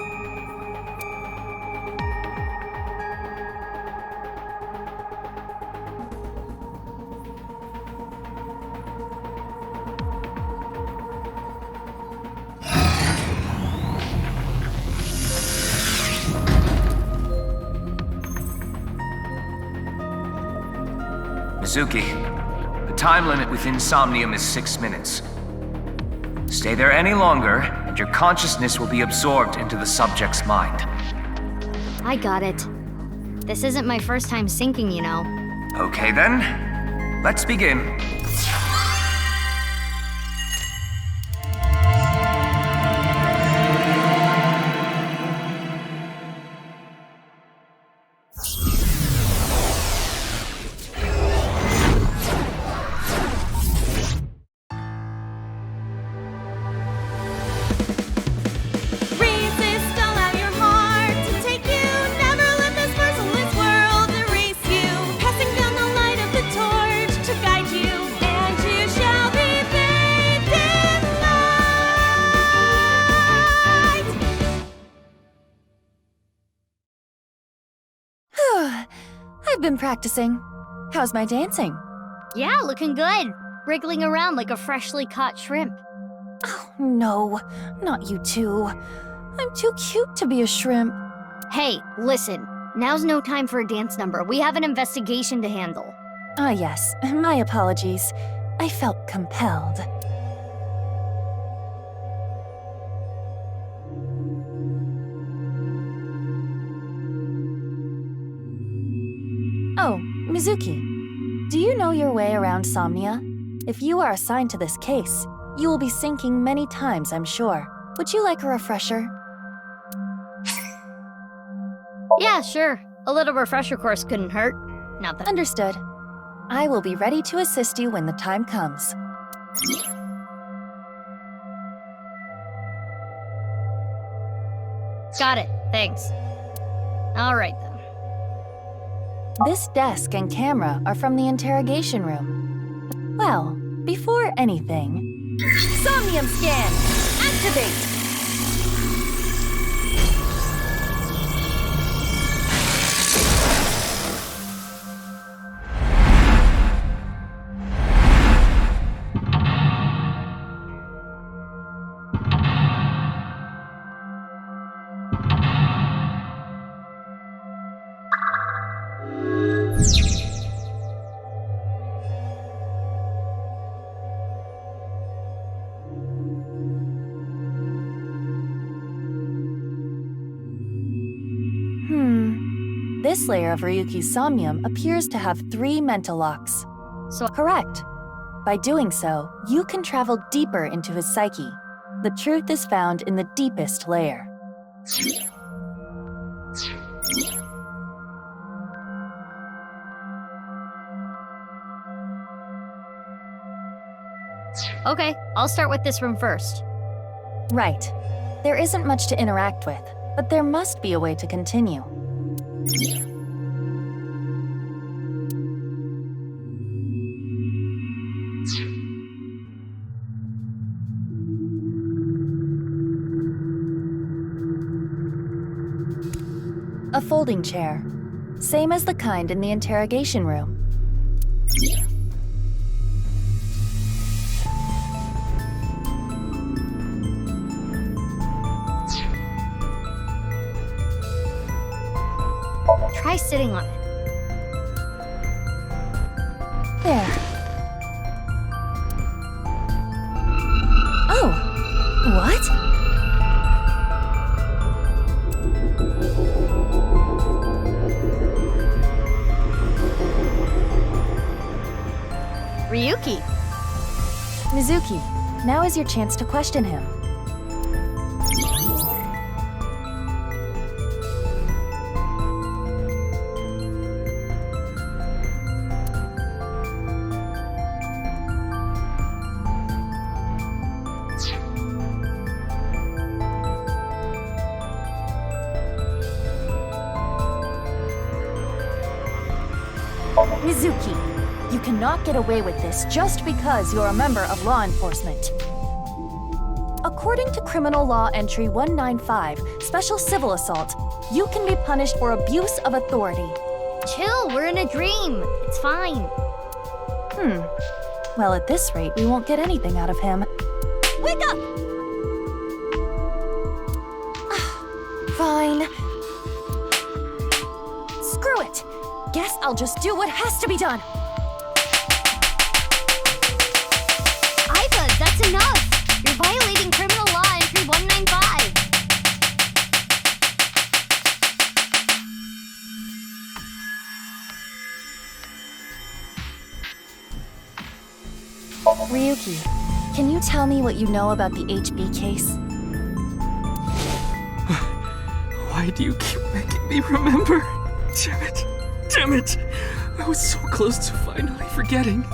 Mizuki, the time limit within Somnium is 6 minutes. Stay there any longer, and your consciousness will be absorbed into the subject's mind. I got it. This isn't my first time syncing, you know. Okay then, let's begin. Been practicing. How's my dancing? Yeah, looking good. Wriggling around like a freshly caught shrimp. Oh, no. Not you two. I'm too cute to be a shrimp. Hey, listen. Now's no time for a dance number. We have an investigation to handle. Ah, yes. My apologies. I felt compelled. Oh, Mizuki, do you know your way around Somnia? If you are assigned to this case, you will be syncing many times, I'm sure. Would you like a refresher? Yeah, sure. A little refresher course couldn't hurt. Not that. Understood. I will be ready to assist you when the time comes. Got it. Thanks. All right, then. This desk and camera are from the interrogation room. Well, before anything... Somnium scan! Activate! This layer of Ryuki's somnium appears to have 3 mental locks. So correct. By doing so, you can travel deeper into his psyche. The truth is found in the deepest layer. Okay, I'll start with this room first. Right. There isn't much to interact with, but there must be a way to continue. A folding chair. Same as the kind in the interrogation room. Try sitting on it. There. Oh! What? Ryuki! Mizuki, now is your chance to question him. Mizuki, you cannot get away with this just because you're a member of law enforcement. According to Criminal Law Entry 195, Special Civil Assault, you can be punished for abuse of authority. Chill, we're in a dream. It's fine. Well, at this rate, we won't get anything out of him. Wake up! Fine. Screw it! Guess I'll just do what has to be done. Aiba, that's enough! You're violating Criminal Law Entry 195. Ryuki, can you tell me what you know about the HB case? Why do you keep making me remember? Damn it. Damn it! I was so close to finally forgetting.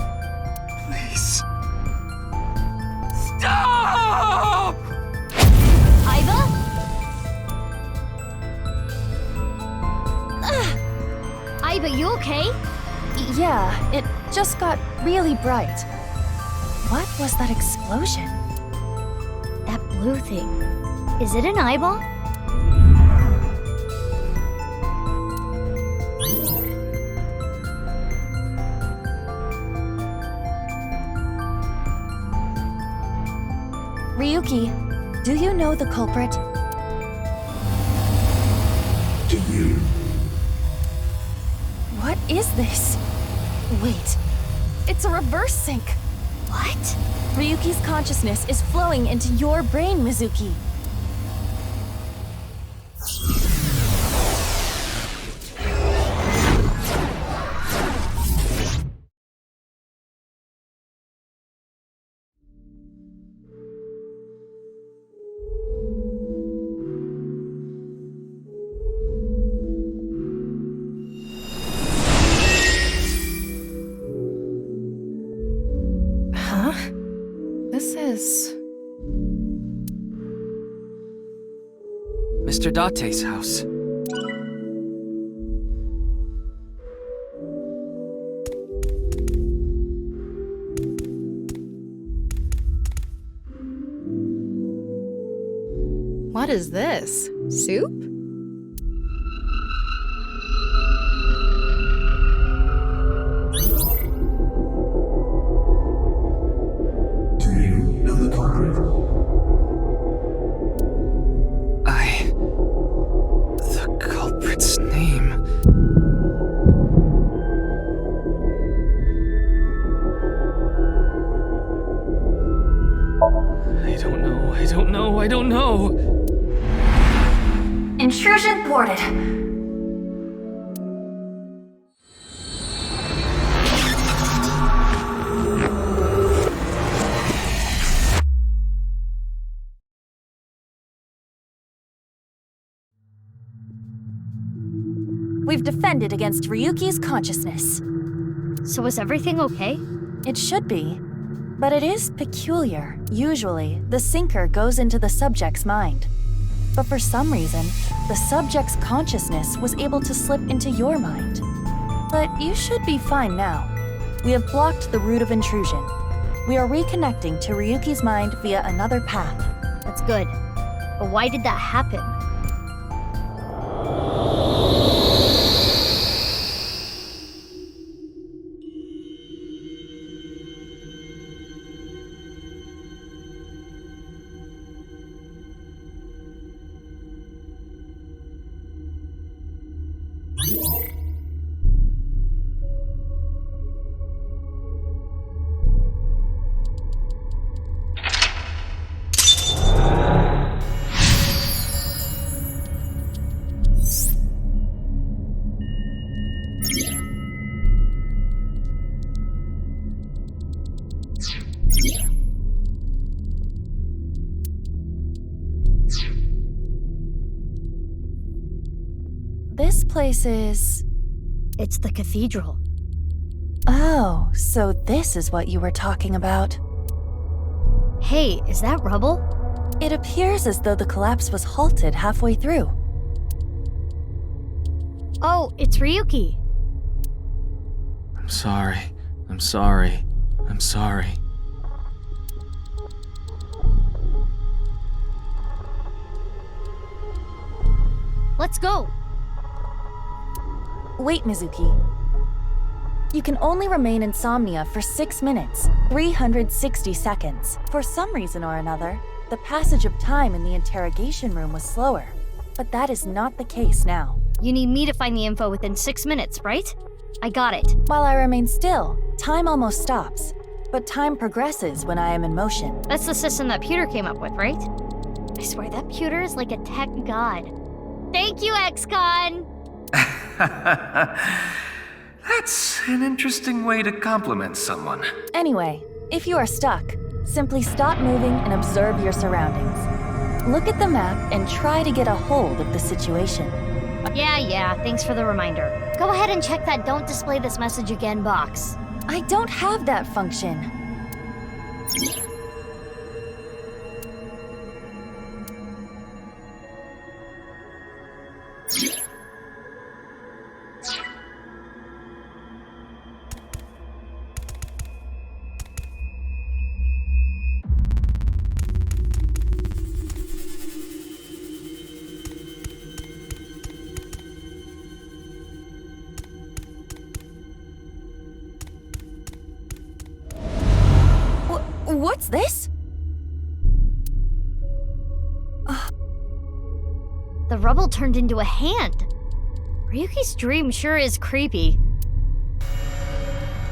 Please. Stop! Aiba? Aiba, you okay? Yeah, it just got really bright. What was that explosion? That blue thing. Is it an eyeball? Ryuki, do you know the culprit? Do you? What is this? Wait, it's a reverse sync. What? Ryuki's consciousness is flowing into your brain, Mizuki. Mr. Date's house. What is this? Soup? Do you know the culprit? The culprit's name. I don't know. Intrusion thwarted. We've defended against Ryuki's consciousness. So is everything okay? It should be. But it is peculiar. Usually, the sinker goes into the subject's mind. But for some reason, the subject's consciousness was able to slip into your mind. But you should be fine now. We have blocked the route of intrusion. We are reconnecting to Ryuki's mind via another path. That's good. But why did that happen? This place is... It's the cathedral. Oh, so this is what you were talking about. Hey, is that rubble? It appears as though the collapse was halted halfway through. Oh, it's Ryuki. I'm sorry. I'm sorry. I'm sorry. Let's go. Wait, Mizuki. You can only remain insomnia for 6 minutes, 360 seconds. For some reason or another, the passage of time in the interrogation room was slower. But that is not the case now. You need me to find the info within 6 minutes, right? I got it. While I remain still, time almost stops. But time progresses when I am in motion. That's the system that Pewter came up with, right? I swear that Pewter is like a tech god. Thank you, XCon! That's an interesting way to compliment someone. Anyway, if you are stuck, simply stop moving and observe your surroundings. Look at the map and try to get a hold of the situation. Yeah, thanks for the reminder. Go ahead and check that "Don't display this message again" box. I don't have that function. What's this? The rubble turned into a hand. Ryuki's dream sure is creepy.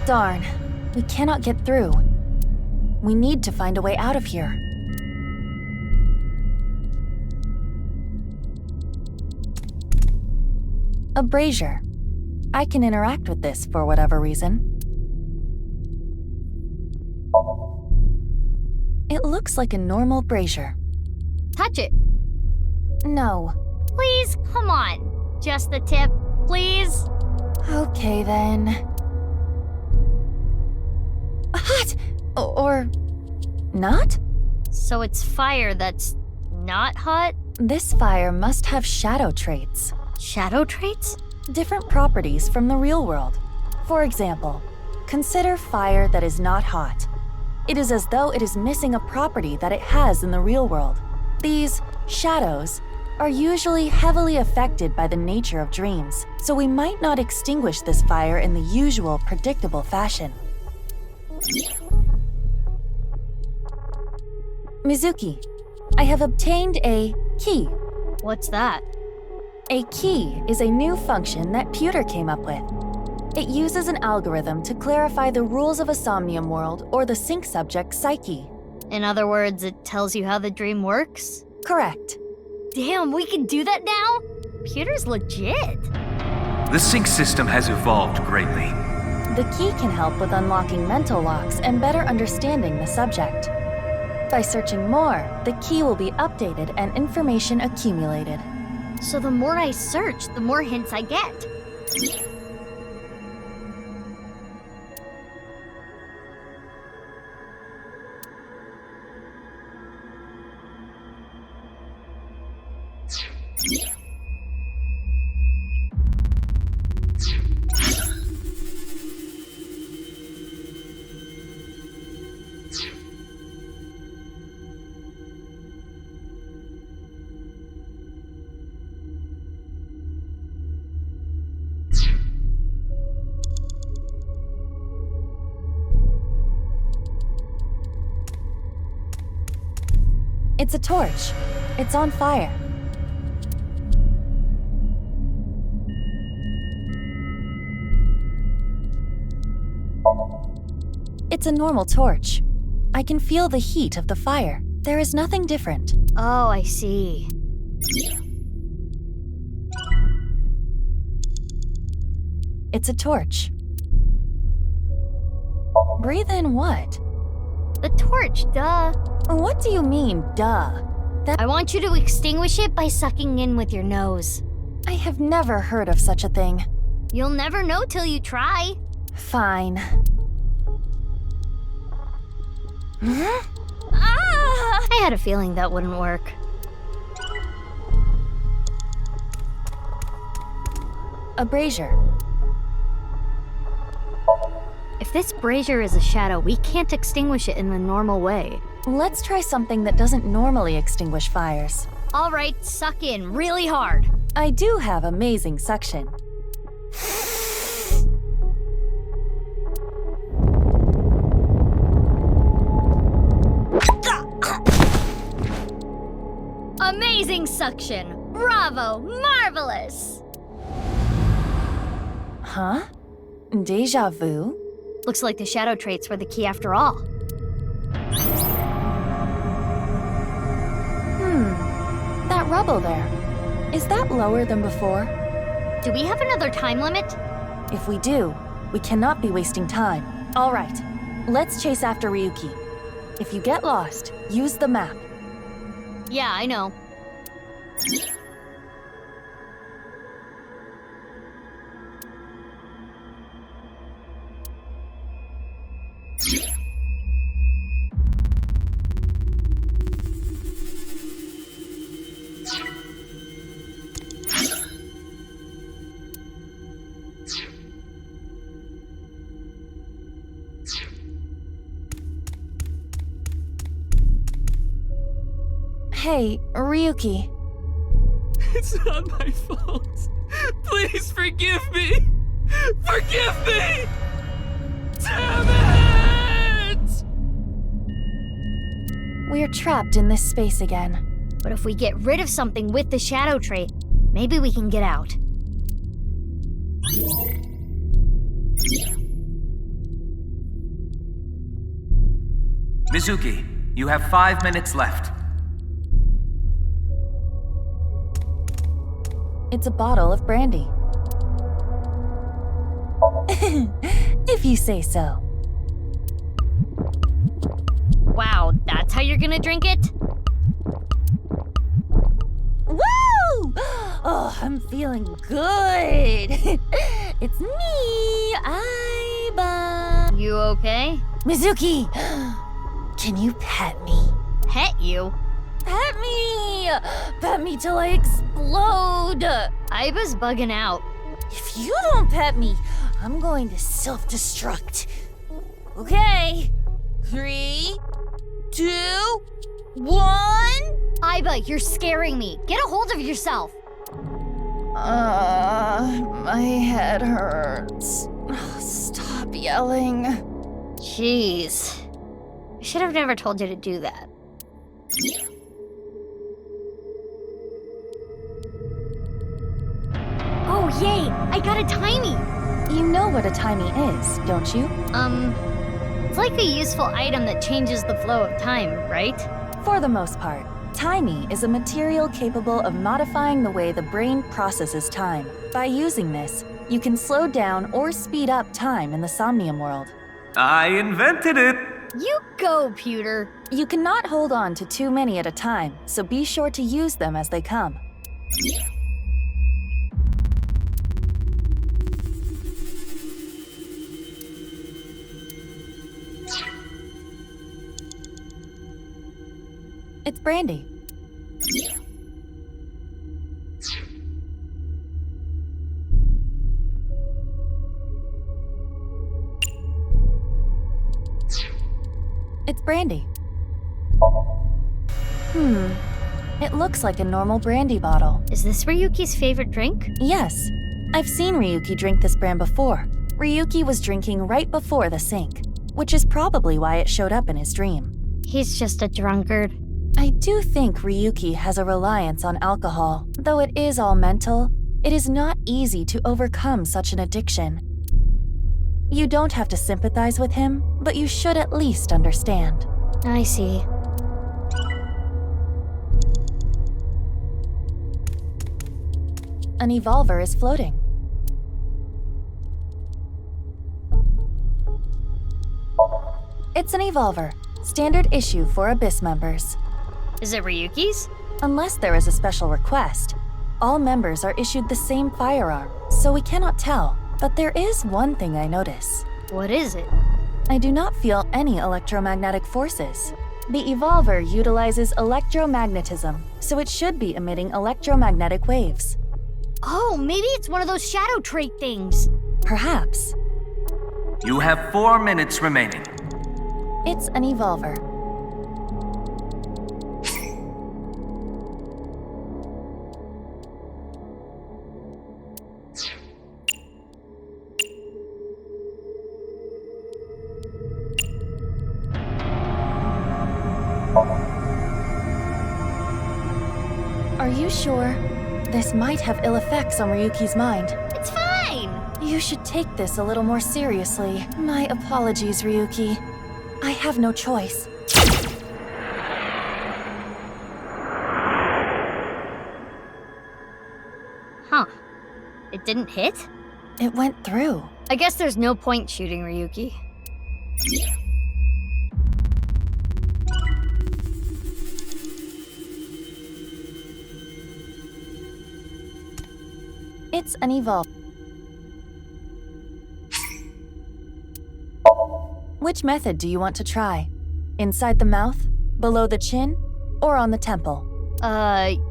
Darn, we cannot get through. We need to find a way out of here. A brazier. I can interact with this for whatever reason. It looks like a normal brazier. Touch it. No. Please, come on. Just the tip, please. Okay then. Hot! Or not? So it's fire that's not hot? This fire must have shadow traits. Shadow traits? Different properties from the real world. For example, consider fire that is not hot. It is as though it is missing a property that it has in the real world. These shadows are usually heavily affected by the nature of dreams, so we might not extinguish this fire in the usual, predictable fashion. Mizuki, I have obtained a key. What's that? A key is a new function that Pewter came up with. It uses an algorithm to clarify the rules of a Somnium world or the sync subject's psyche. In other words, it tells you how the dream works? Correct. Damn, we can do that now? Pewter's legit. The sync system has evolved greatly. The key can help with unlocking mental locks and better understanding the subject. By searching more, the key will be updated and information accumulated. So the more I search, the more hints I get. It's a torch. It's on fire. It's a normal torch. I can feel the heat of the fire. There is nothing different. Oh, I see. It's a torch. Breathe in what? The torch, duh. What do you mean, duh? I want you to extinguish it by sucking in with your nose. I have never heard of such a thing. You'll never know till you try. Fine. I had a feeling that wouldn't work. A brazier. If this brazier is a shadow, we can't extinguish it in the normal way. Let's try something that doesn't normally extinguish fires. All right, suck in really hard. I do have amazing suction. Amazing suction! Bravo! Marvelous! Huh? Deja vu? Looks like the shadow traits were the key after all. That rubble there. Is that lower than before? Do we have another time limit? If we do, we cannot be wasting time. All right, let's chase after Ryuki. If you get lost, use the map. Yeah, I know. Hey, Ryuki. It's not my fault. Please forgive me. Forgive me! Damn it! We're trapped in this space again. But if we get rid of something with the shadow trait, maybe we can get out. Mizuki, you have 5 minutes left. It's a bottle of brandy. If you say so. Wow, that's how you're gonna drink it? Woo! Oh, I'm feeling good. It's me, Aiba. You okay? Mizuki, can you pet me? Pet you? Pet me! Pet me till I explode! Aiba's bugging out. If you don't pet me, I'm going to self-destruct. Okay. 3, 2, 1... Aiba, Aiba, you're scaring me. Get a hold of yourself. My head hurts. Stop yelling. Jeez. I should have never told you to do that. Oh, yay! I got a timey! You know what a timey is, don't you? It's like a useful item that changes the flow of time, right? For the most part. Timey is a material capable of modifying the way the brain processes time. By using this, you can slow down or speed up time in the Somnium world. I invented it! You go, Pewter. You cannot hold on to too many at a time, so be sure to use them as they come. It's Brandy. It's Brandy. It looks like a normal brandy bottle. Is this Ryuki's favorite drink? Yes. I've seen Ryuki drink this brand before. Ryuki was drinking right before the sink, which is probably why it showed up in his dream. He's just a drunkard. I do think Ryuki has a reliance on alcohol. Though it is all mental, it is not easy to overcome such an addiction. You don't have to sympathize with him, but you should at least understand. I see. An evolver is floating. It's an evolver, standard issue for Abyss members. Is it Ryuki's? Unless there is a special request. All members are issued the same firearm, so we cannot tell. But there is one thing I notice. What is it? I do not feel any electromagnetic forces. The evolver utilizes electromagnetism, so it should be emitting electromagnetic waves. Oh, maybe it's one of those shadow trait things. Perhaps. You have 4 minutes remaining. It's an evolver. Are you sure? This might have ill effects on Ryuki's mind. It's fine! You should take this a little more seriously. My apologies, Ryuki. I have no choice. Huh. It didn't hit? It went through. I guess there's no point shooting Ryuki. It's an evolve. Which method do you want to try? Inside the mouth, below the chin, or on the temple?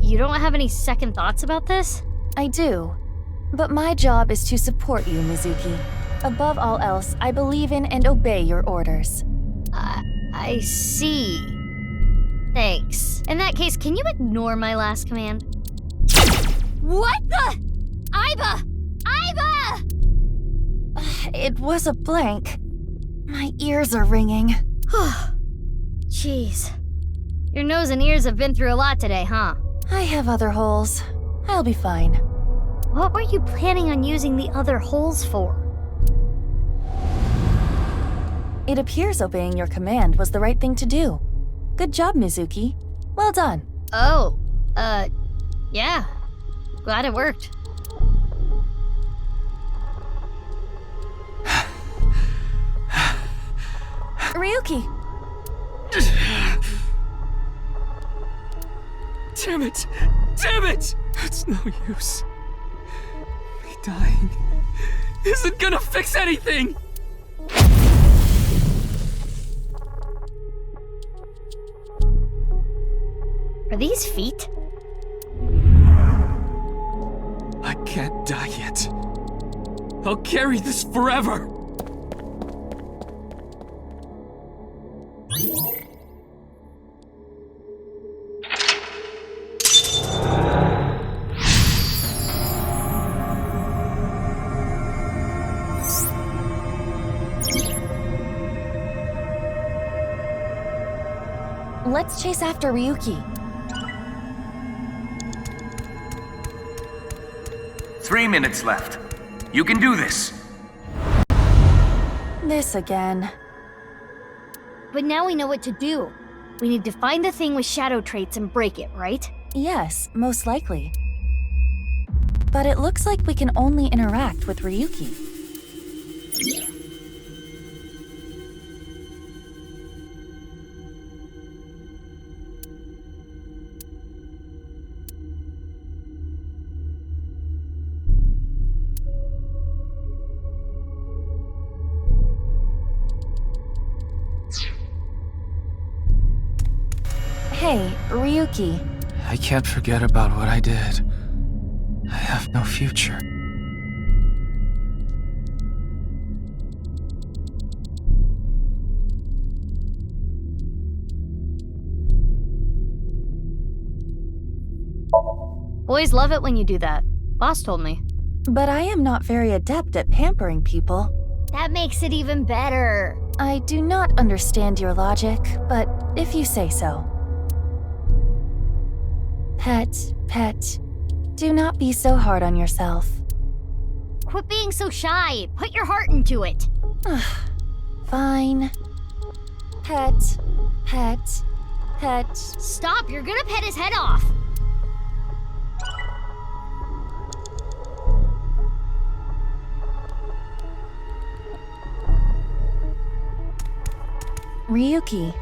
You don't have any second thoughts about this? I do. But my job is to support you, Mizuki. Above all else, I believe in and obey your orders. I see. Thanks. In that case, can you ignore my last command? What the? Aiba! Aiba! It was a blank. My ears are ringing. Jeez. Your nose and ears have been through a lot today, huh? I have other holes. I'll be fine. What were you planning on using the other holes for? It appears obeying your command was the right thing to do. Good job, Mizuki. Well done. Oh, yeah. Glad it worked. Ryuki! Damn it! Damn it! It's no use. Me dying isn't gonna fix anything! Are these feet? I can't die yet. I'll carry this forever! Let's chase after Ryuki. 3 minutes left. You can do this. This again. But now we know what to do. We need to find the thing with shadow traits and break it, right? Yes, most likely. But it looks like we can only interact with Ryuki. Hey, Ryuki. I can't forget about what I did. I have no future. Boys love it when you do that. Boss told me. But I am not very adept at pampering people. That makes it even better. I do not understand your logic, but if you say so. Pet, do not be so hard on yourself. Quit being so shy. Put your heart into it. Fine. Pet. Stop, you're gonna pet his head off. Ryuki.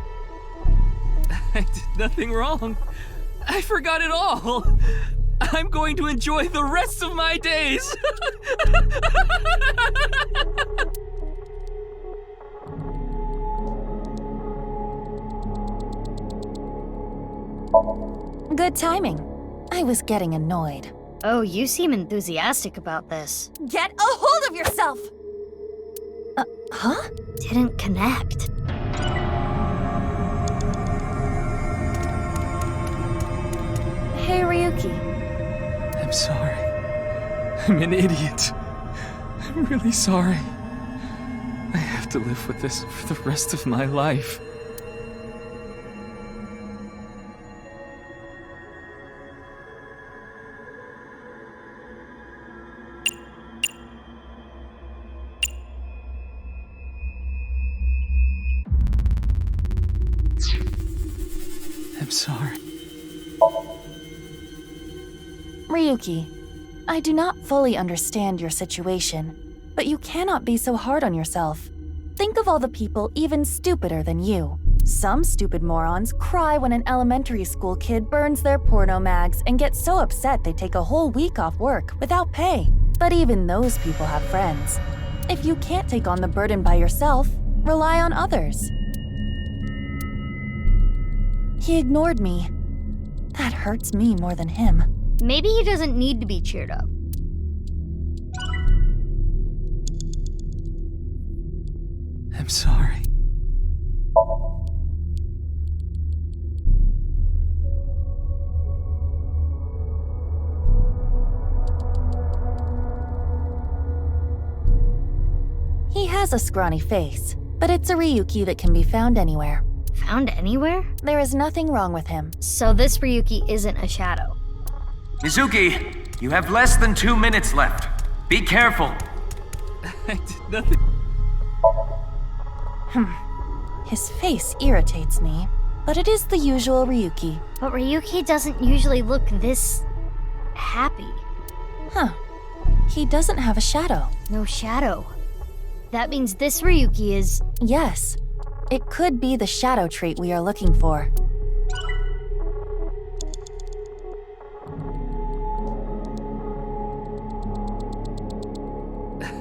I did nothing wrong. I forgot it all. I'm going to enjoy the rest of my days. Good timing. I was getting annoyed. Oh, you seem enthusiastic about this. Get a hold of yourself! Huh? Didn't connect. Hey, Ryuki. I'm sorry. I'm an idiot. I'm really sorry. I have to live with this for the rest of my life. I'm sorry. Ryuki, I do not fully understand your situation, but you cannot be so hard on yourself. Think of all the people even stupider than you. Some stupid morons cry when an elementary school kid burns their porno mags and get so upset they take a whole week off work without pay. But even those people have friends. If you can't take on the burden by yourself, rely on others. He ignored me. That hurts me more than him. Maybe he doesn't need to be cheered up. I'm sorry. He has a scrawny face, but it's a Ryuki that can be found anywhere. Found anywhere? There is nothing wrong with him. So this Ryuki isn't a shadow. Mizuki, you have less than 2 minutes left. Be careful. I did nothing. His face irritates me, but it is the usual Ryuki. But Ryuki doesn't usually look this happy. Huh. He doesn't have a shadow. No shadow. That means this Ryuki is... Yes. It could be the shadow trait we are looking for.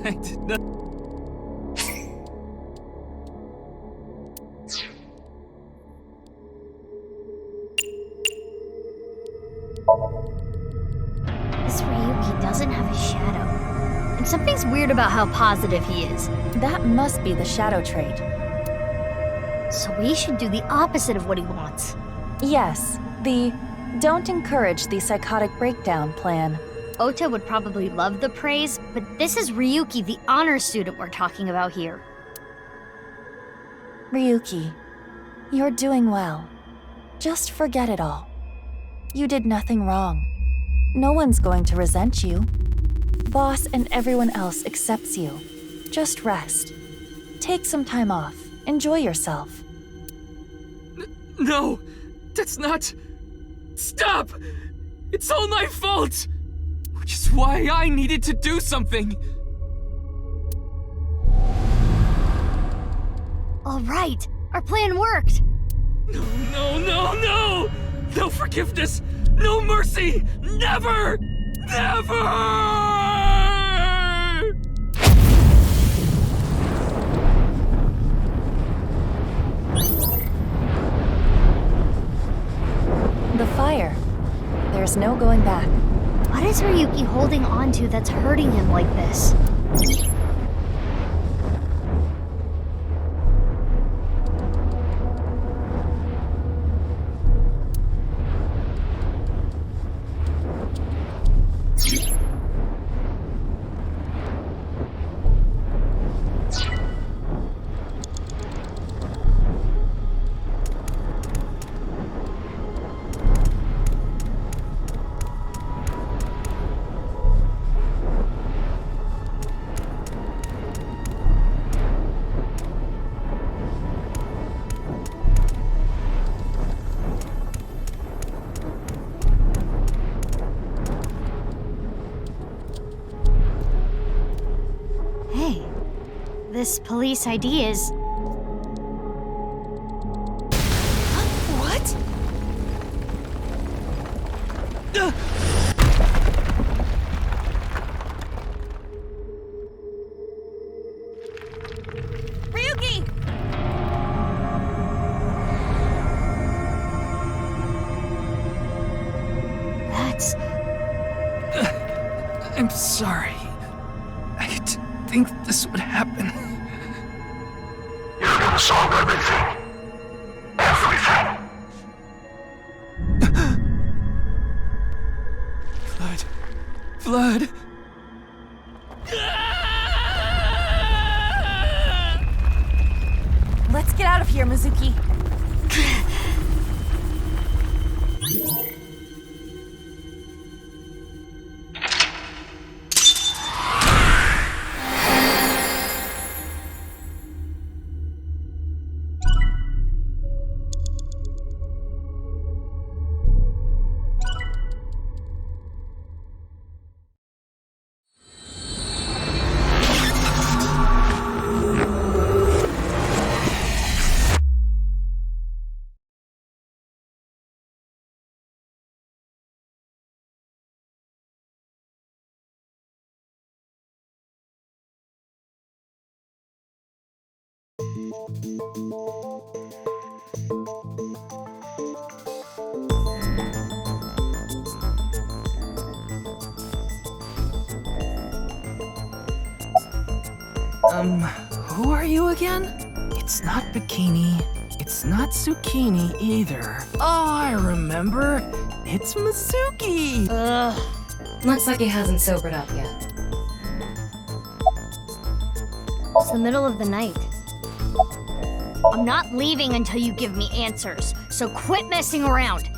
I did not. This Ryuki doesn't have a shadow. And something's weird about how positive he is. That must be the shadow trait. So we should do the opposite of what he wants. Yes, the don't encourage the psychotic breakdown plan. Ota would probably love the praise, but this is Ryuki, the honor student we're talking about here. Ryuki, you're doing well. Just forget it all. You did nothing wrong. No one's going to resent you. Boss and everyone else accepts you. Just rest. Take some time off. Enjoy yourself. No! That's not... Stop! It's all my fault! Which is why I needed to do something! All right, our plan worked. No, no, no, no! No forgiveness! No mercy! Never! Never! The fire. There's no going back. What is Ryuki holding on to that's hurting him like this? This police ID is... What? Ryuki! That's... I'm sorry. I didn't think this would happen. You're gonna solve everything. Everything. Blood. Let's get out of here, Mizuki. Who are you again? It's not Bikini. It's not Zucchini either. Oh, I remember. It's Mizuki. Looks like he hasn't sobered up yet. It's the middle of the night. I'm not leaving until you give me answers, so quit messing around.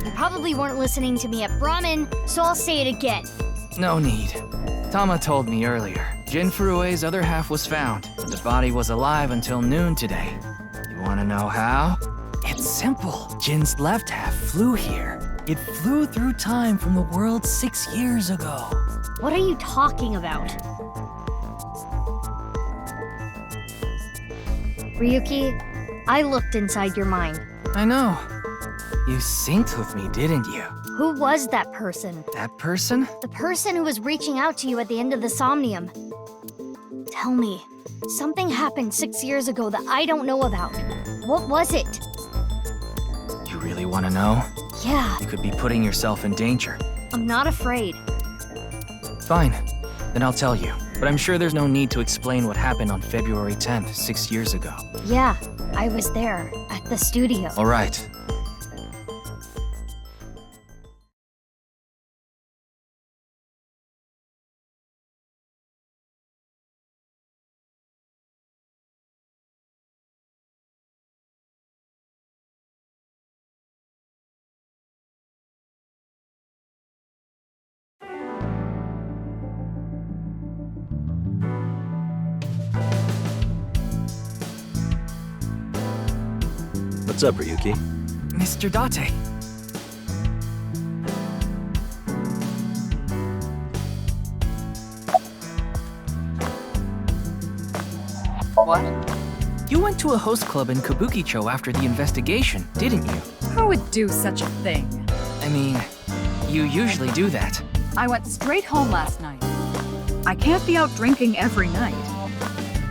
You probably weren't listening to me at Brahmin, so I'll say it again. No need. Tama told me earlier. Jin Furue's other half was found. The body was alive until noon today. You wanna know how? It's simple. Jin's left half flew here. It flew through time from the world 6 years ago. What are you talking about? Ryuki, I looked inside your mind. I know. You synced with me, didn't you? Who was that person? That person? The person who was reaching out to you at the end of the Somnium. Tell me, something happened 6 years ago that I don't know about. What was it? You really want to know? Yeah. You could be putting yourself in danger. I'm not afraid. Fine. Then I'll tell you. But I'm sure there's no need to explain what happened on February 10th, 6 years ago. Yeah, I was there, at the studio. All right. What's up, Ryuki? Mr. Date. What? You went to a host club in Kabukicho after the investigation, didn't you? Who would do such a thing? I mean, you usually do that. I went straight home last night. I can't be out drinking every night.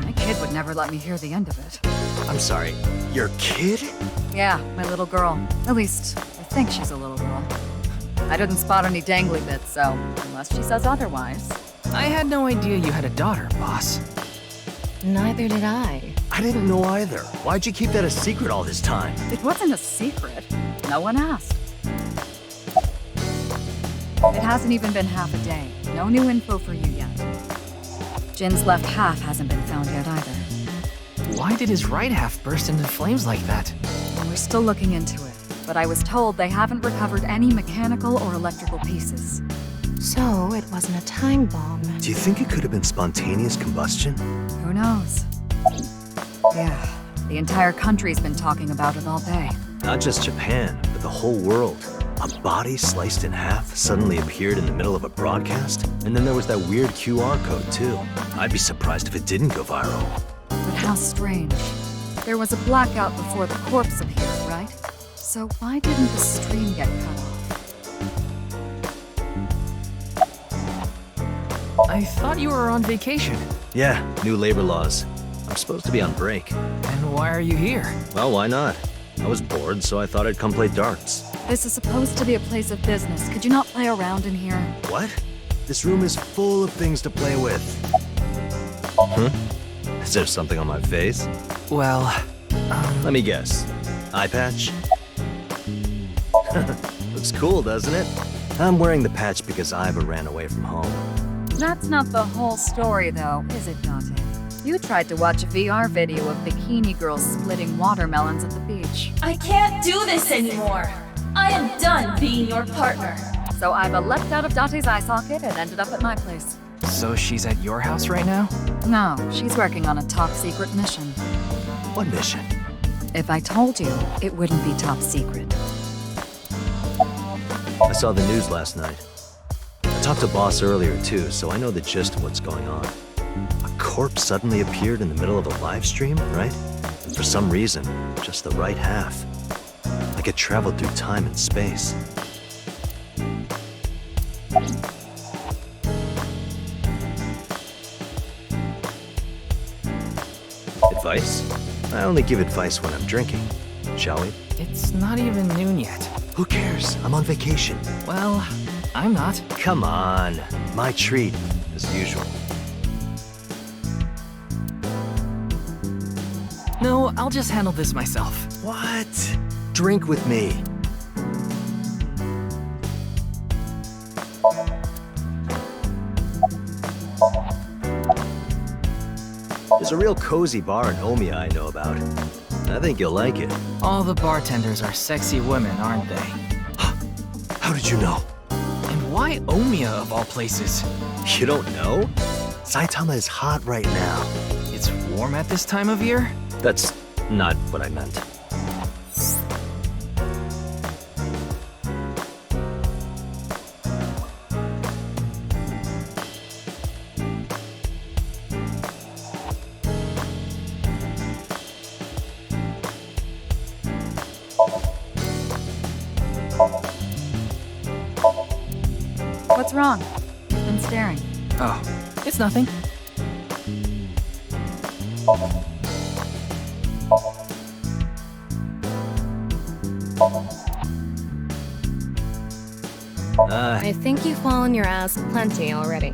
My kid would never let me hear the end of it. I'm sorry, your kid? Yeah, my little girl. At least, I think she's a little girl. I didn't spot any dangly bits, so unless she says otherwise. I had no idea you had a daughter, boss. Neither did I. I didn't know either. Why'd you keep that a secret all this time? It wasn't a secret. No one asked. It hasn't even been half a day. No new info for you yet. Jin's left half hasn't been found yet either. Why did his right half burst into flames like that? We're still looking into it, but I was told they haven't recovered any mechanical or electrical pieces. So it wasn't a time bomb. Do you think it could have been spontaneous combustion? Who knows? Yeah, the entire country's been talking about it all day. Not just Japan, but the whole world. A body sliced in half suddenly appeared in the middle of a broadcast, and then there was that weird QR code too. I'd be surprised if it didn't go viral. But how strange. There was a blackout before the corpse appeared, right? So why didn't the stream get cut off? I thought you were on vacation. Yeah, new labor laws. I'm supposed to be on break. And why are you here? Well, why not? I was bored, so I thought I'd come play darts. This is supposed to be a place of business. Could you not play around in here? What? This room is full of things to play with. Is there something on my face? Well, let me guess. Eye patch? Looks cool, doesn't it? I'm wearing the patch because Aiba ran away from home. That's not the whole story, though, is it, Dante? You tried to watch a VR video of bikini girls splitting watermelons at the beach. I can't do this anymore. I am done being your partner. So Aiba leapt out of Dante's eye socket and ended up at my place. So she's at your house right now? No, she's working on a top-secret mission. What mission? If I told you, it wouldn't be top secret. I saw the news last night. I talked to Boss earlier too, so I know the gist of what's going on. A corpse suddenly appeared in the middle of a live stream, right? And for some reason, just the right half. Like it traveled through time and space. Advice? I only give advice when I'm drinking. Shall we? It's not even noon yet. Who cares? I'm on vacation. Well, I'm not. Come on. My treat, as usual. No, I'll just handle this myself. What? Drink with me. There's a real cozy bar in Omiya I know about. I think you'll like it. All the bartenders are sexy women, aren't they? How did you know? And why Omiya of all places? You don't know? Saitama is hot right now. It's warm at this time of year? That's not what I meant. What's wrong? You've been staring. Oh, it's nothing. I think you've fallen your ass plenty already.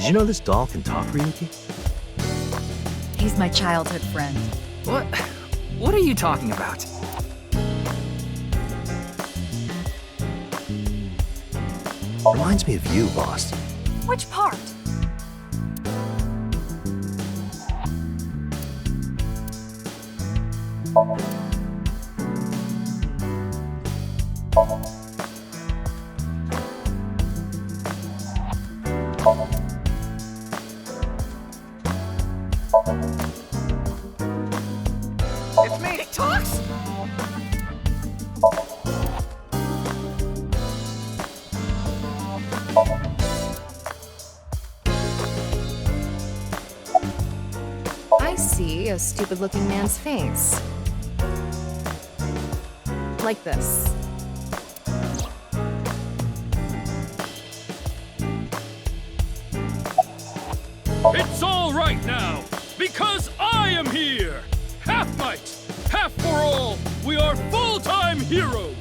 you know this doll can talk, Ryuki? He's my childhood friend. What are you talking about? Reminds me of you, boss. Which part? It's me! It talks? I see a stupid-looking man's face. Like this. It's all right now, because I am here! Half might, half for all, we are full-time heroes!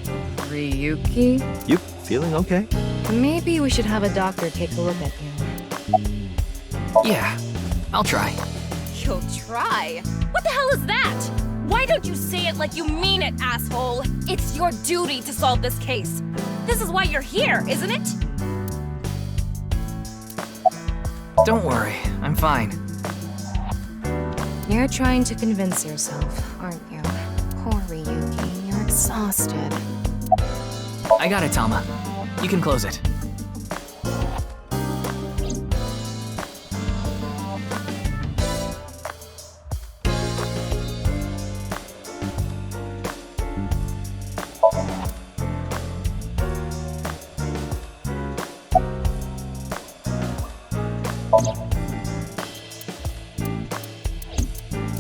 Ryuki? You feeling okay? Maybe we should have a doctor take a look at you. Yeah, I'll try. You'll try? What the hell is that? Why don't you say it like you mean it, asshole? It's your duty to solve this case. This is why you're here, isn't it? Don't worry, I'm fine. You're trying to convince yourself, aren't you? Poor Ryuki, you're exhausted. I got it, Tama. You can close it.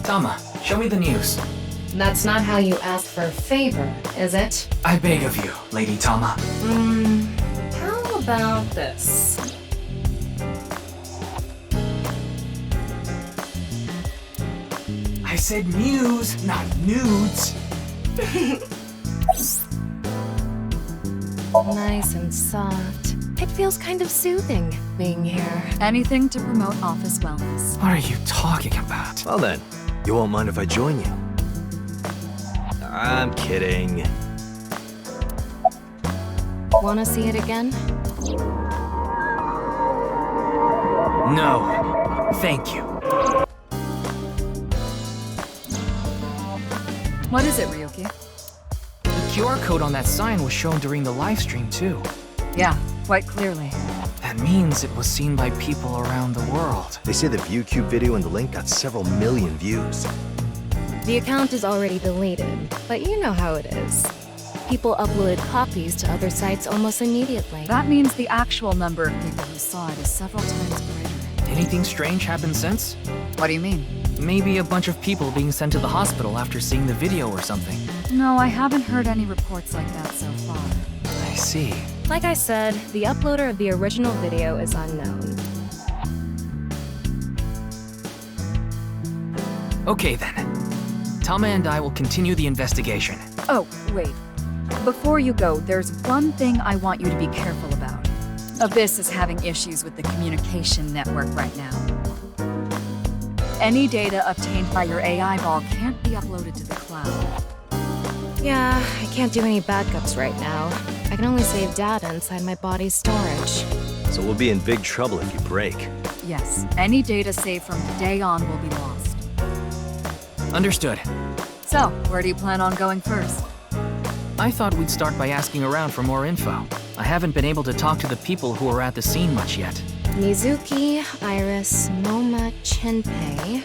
Tama, show me the news. That's not how you ask for a favor, is it? I beg of you, Lady Tama. How about this? I said news, not nudes. Nice and soft. It feels kind of soothing being here. Anything to promote office wellness. What are you talking about? Well then, you won't mind if I join you. I'm kidding. Wanna see it again? No, thank you. What is it, Ryuki? The QR code on that sign was shown during the live stream too. Yeah, quite clearly. That means it was seen by people around the world. They say the ViewCube video and the link got several million views. The account is already deleted, but you know how it is. People uploaded copies to other sites almost immediately. That means the actual number of people who saw it is several times greater. Anything strange happened since? What do you mean? Maybe a bunch of people being sent to the hospital after seeing the video or something. No, I haven't heard any reports like that so far. I see. Like I said, the uploader of the original video is unknown. Okay then. Tama and I will continue the investigation. Oh, wait. Before you go, there's one thing I want you to be careful about. Abyss is having issues with the communication network right now. Any data obtained by your AI ball can't be uploaded to the cloud. Yeah, I can't do any backups right now. I can only save data inside my body's storage. So we'll be in big trouble if you break. Yes, any data saved from today on will be lost. Understood. So, where do you plan on going first? I thought we'd start by asking around for more info. I haven't been able to talk to the people who were at the scene much yet. Mizuki, Iris, Moma, Chinpei,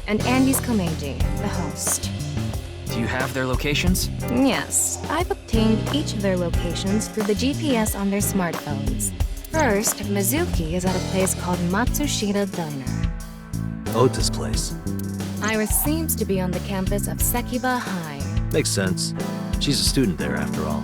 and Andy's Komeiji, the host. Do you have their locations? Yes, I've obtained each of their locations through the GPS on their smartphones. First, Mizuki is at a place called Matsushita Diner. Ota's place. Iris seems to be on the campus of Sekiba High. Makes sense. She's a student there, after all.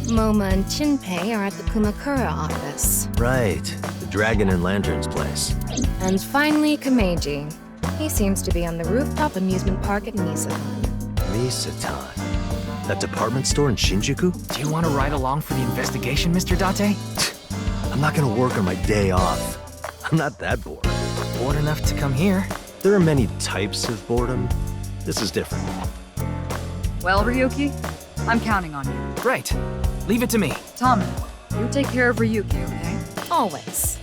Moma and Chinpei are at the Kumakura office. Right. The Dragon and Lanterns place. And finally, Komeiji. He seems to be on the rooftop amusement park at Misatan. Misatan? That department store in Shinjuku? Do you want to ride along for the investigation, Mr. Date? I'm not gonna work on my day off. I'm not that bored. Bored enough to come here. There are many types of boredom. This is different. Well, Ryuki, I'm counting on you. Great. Leave it to me. Tama, you take care of Ryuki, okay? Always.